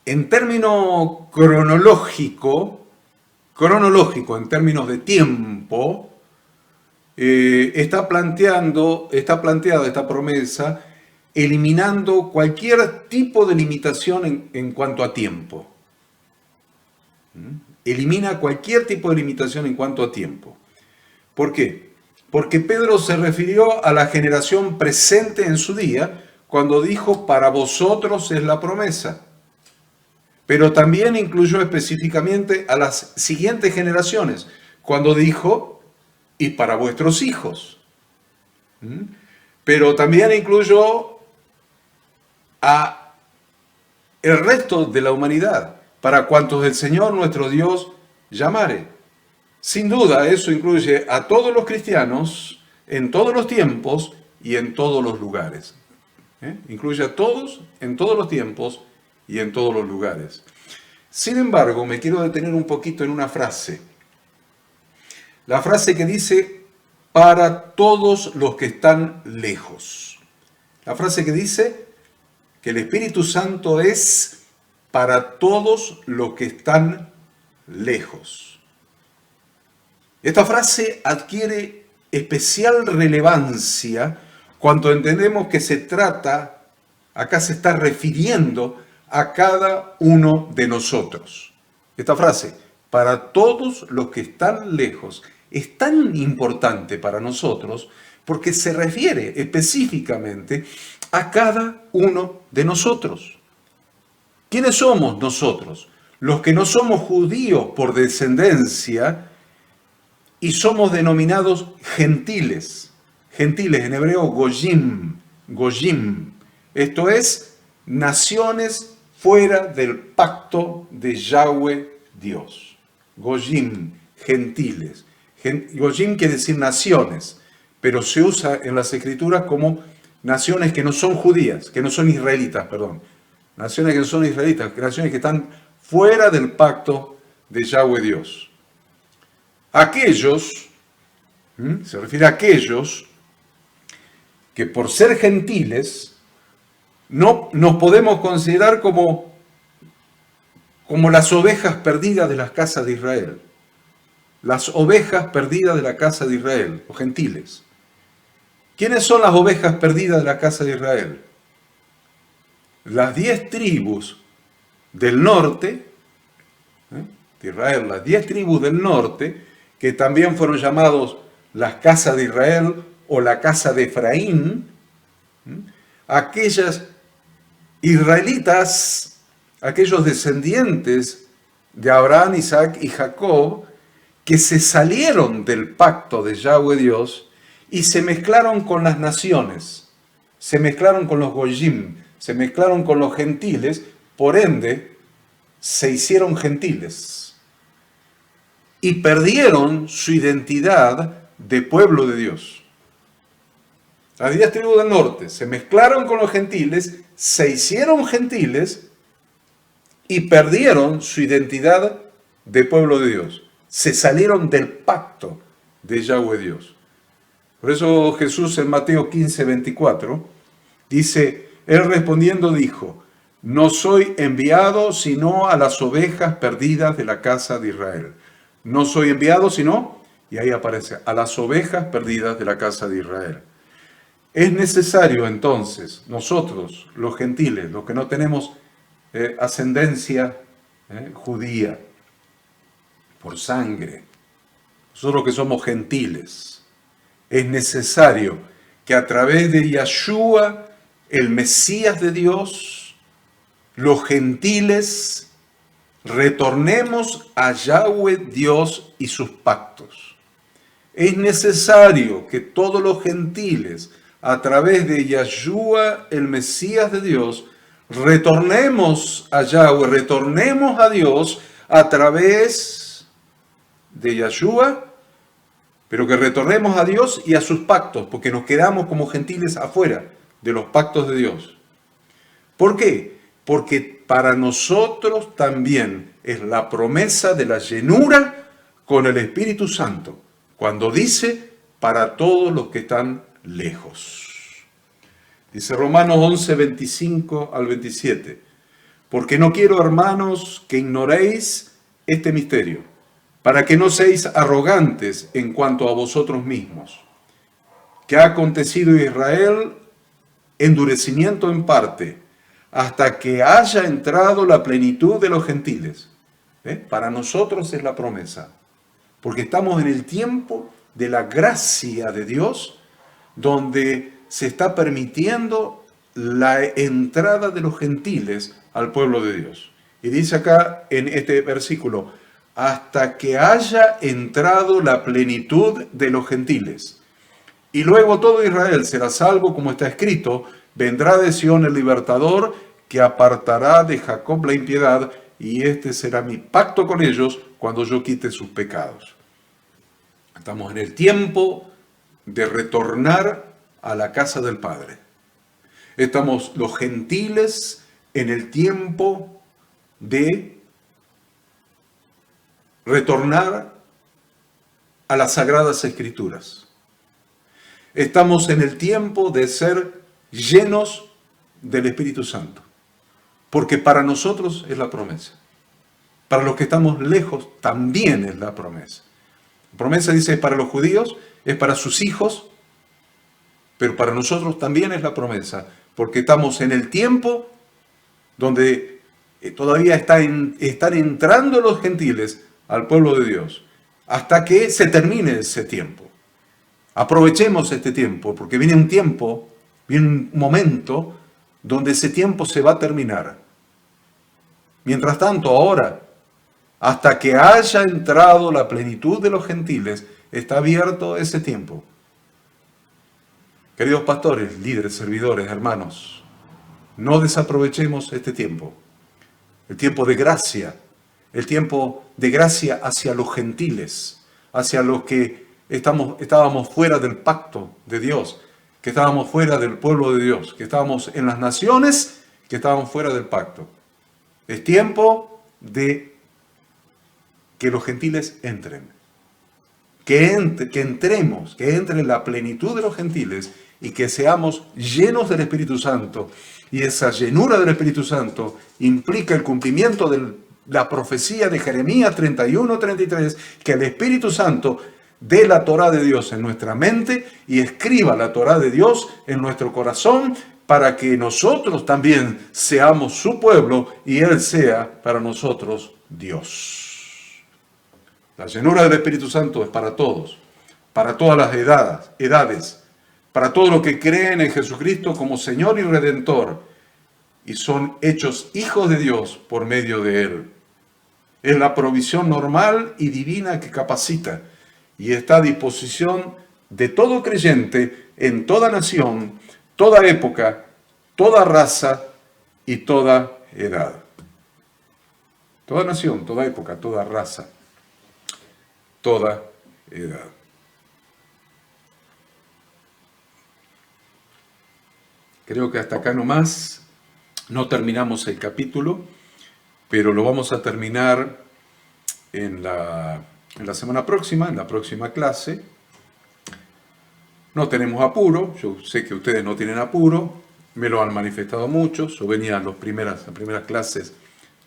En término cronológico, en términos de tiempo, está planteada esta promesa eliminando cualquier tipo de limitación en cuanto a tiempo. Elimina cualquier tipo de limitación en cuanto a tiempo. ¿Por qué? Porque Pedro se refirió a la generación presente en su día cuando dijo: para vosotros es la promesa. Pero también incluyó específicamente a las siguientes generaciones cuando dijo: y para vuestros hijos. Pero también incluyó a el resto de la humanidad, para cuantos el Señor nuestro Dios llamare. Sin duda, eso incluye a todos los cristianos, en todos los tiempos y en todos los lugares. Incluye a todos, en todos los tiempos y en todos los lugares. Sin embargo, me quiero detener un poquito en una frase. La frase que dice: para todos los que están lejos. La frase que dice que el Espíritu Santo es para todos los que están lejos. Esta frase adquiere especial relevancia cuando entendemos que acá se está refiriendo a cada uno de nosotros. Esta frase, para todos los que están lejos, es tan importante para nosotros porque se refiere específicamente a cada uno de nosotros. ¿Quiénes somos nosotros? Los que no somos judíos por descendencia y somos denominados gentiles. Gentiles en hebreo, goyim. Esto es, naciones fuera del pacto de Yahweh Dios. Goyim, gentiles. Goyim quiere decir naciones, pero se usa en las escrituras como naciones que no son judías, que no son israelitas, perdón. Naciones que no son israelitas, naciones que están fuera del pacto de Yahweh Dios. Aquellos, se refiere a aquellos que por ser gentiles no nos podemos considerar como las ovejas perdidas de las casas de Israel. Las ovejas perdidas de la casa de Israel, los gentiles. ¿Quiénes son las ovejas perdidas de la casa de Israel? Las 10 tribus del norte, de Israel, las 10 tribus del norte, que también fueron llamados las casas de Israel o la casa de Efraín, aquellas israelitas, aquellos descendientes de Abraham, Isaac y Jacob, que se salieron del pacto de Yahweh Dios y se mezclaron con las naciones, se mezclaron con los goyim, se mezclaron con los gentiles, por ende se hicieron gentiles y perdieron su identidad de pueblo de Dios. Las 10 tribus del norte se mezclaron con los gentiles, se hicieron gentiles y perdieron su identidad de pueblo de Dios. Se salieron del pacto de Yahweh Dios. Por eso Jesús en Mateo 15:24 dice, él respondiendo dijo, no soy enviado sino a las ovejas perdidas de la casa de Israel. No soy enviado sino, y ahí aparece, a las ovejas perdidas de la casa de Israel. Es necesario entonces, nosotros, los gentiles, los que no tenemos ascendencia judía por sangre, nosotros que somos gentiles, es necesario que a través de Yahshua, el Mesías de Dios, los gentiles retornemos a Yahweh Dios y sus pactos. Es necesario que todos los gentiles, a través de Yahshua, el Mesías de Dios, retornemos a Yahweh, retornemos a Dios a través de Yahshua, pero que retornemos a Dios y a sus pactos, porque nos quedamos como gentiles afuera de los pactos de Dios. ¿Por qué? Porque para nosotros también es la promesa de la llenura con el Espíritu Santo, cuando dice, para todos los que están lejos. Dice Romanos 11, 25 al 27. Porque no quiero, hermanos, que ignoréis este misterio, para que no seáis arrogantes en cuanto a vosotros mismos, que ha acontecido en Israel endurecimiento en parte, hasta que haya entrado la plenitud de los gentiles. Para nosotros es la promesa, porque estamos en el tiempo de la gracia de Dios, donde se está permitiendo la entrada de los gentiles al pueblo de Dios. Y dice acá en este versículo, hasta que haya entrado la plenitud de los gentiles. Y luego todo Israel será salvo, como está escrito, vendrá de Sión el libertador, que apartará de Jacob la impiedad, y este será mi pacto con ellos cuando yo quite sus pecados. Estamos en el tiempo de retornar a la casa del Padre. Estamos los gentiles en el tiempo de retornar a las Sagradas Escrituras. Estamos en el tiempo de ser llenos del Espíritu Santo, porque para nosotros es la promesa. Para los que estamos lejos también es la promesa. La promesa dice para los judíos, es para sus hijos, pero para nosotros también es la promesa, porque estamos en el tiempo donde todavía están entrando los gentiles al pueblo de Dios, hasta que se termine ese tiempo. Aprovechemos este tiempo, porque viene un tiempo, viene un momento donde ese tiempo se va a terminar. Mientras tanto, ahora, hasta que haya entrado la plenitud de los gentiles, está abierto ese tiempo. Queridos pastores, líderes, servidores, hermanos, no desaprovechemos este tiempo. El tiempo de gracia, el tiempo de gracia hacia los gentiles, hacia los que estábamos fuera del pacto de Dios, que estábamos fuera del pueblo de Dios, que estábamos en las naciones, que estábamos fuera del pacto. Es tiempo de que los gentiles entren, que entremos, que entre la plenitud de los gentiles y que seamos llenos del Espíritu Santo. Y esa llenura del Espíritu Santo implica el cumplimiento de la profecía de Jeremías 31:33, que el Espíritu Santo dé la Torá de Dios en nuestra mente y escriba la Torá de Dios en nuestro corazón, para que nosotros también seamos su pueblo y Él sea para nosotros Dios. La llenura del Espíritu Santo es para todos, para todas las edades, para todos los que creen en Jesucristo como Señor y Redentor y son hechos hijos de Dios por medio de Él. Es la provisión normal y divina que capacita y está a disposición de todo creyente en toda nación, toda época, toda raza y toda edad. Toda nación, toda época, toda raza, toda edad. Creo que hasta acá nomás no terminamos el capítulo, pero lo vamos a terminar en la semana próxima, en la próxima clase. No tenemos apuro, yo sé que ustedes no tienen apuro, me lo han manifestado muchos, yo venía a las primeras clases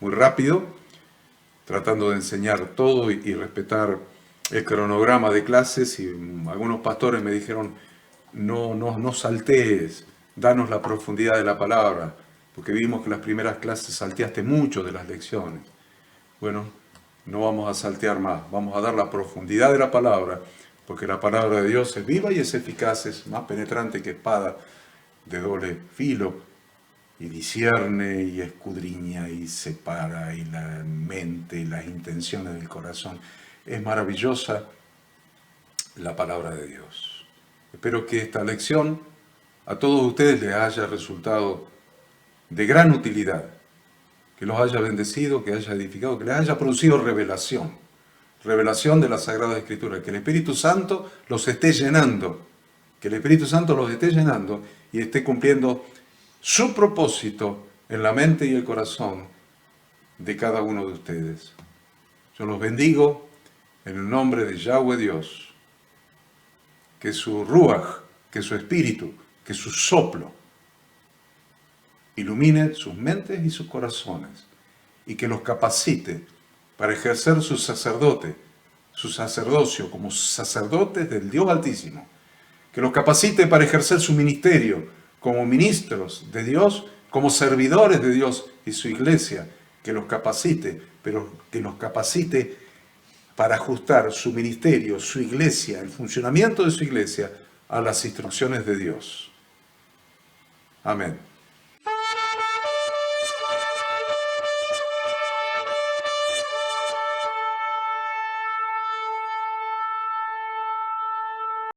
muy rápido, tratando de enseñar todo y respetar el cronograma de clases, y algunos pastores me dijeron, no saltees, danos la profundidad de la palabra, porque vimos que las primeras clases salteaste mucho de las lecciones. Bueno, no vamos a saltear más, vamos a dar la profundidad de la palabra, porque la palabra de Dios es viva y es eficaz, es más penetrante que espada de doble filo, y discierne y escudriña y separa y la mente y las intenciones del corazón. Es maravillosa la palabra de Dios. Espero que esta lección a todos ustedes les haya resultado de gran utilidad, que los haya bendecido, que haya edificado, que les haya producido revelación de la Sagrada Escritura, que el Espíritu Santo los esté llenando, que el Espíritu Santo los esté llenando y esté cumpliendo su propósito en la mente y el corazón de cada uno de ustedes. Yo los bendigo en el nombre de Yahweh Dios, que su Ruach, que su Espíritu, que su soplo ilumine sus mentes y sus corazones y que los capacite para ejercer su sacerdocio como sacerdotes del Dios Altísimo, que los capacite para ejercer su ministerio como ministros de Dios, como servidores de Dios y su iglesia, que los capacite, pero que los capacite para ajustar su ministerio, su iglesia, el funcionamiento de su iglesia a las instrucciones de Dios. Amén.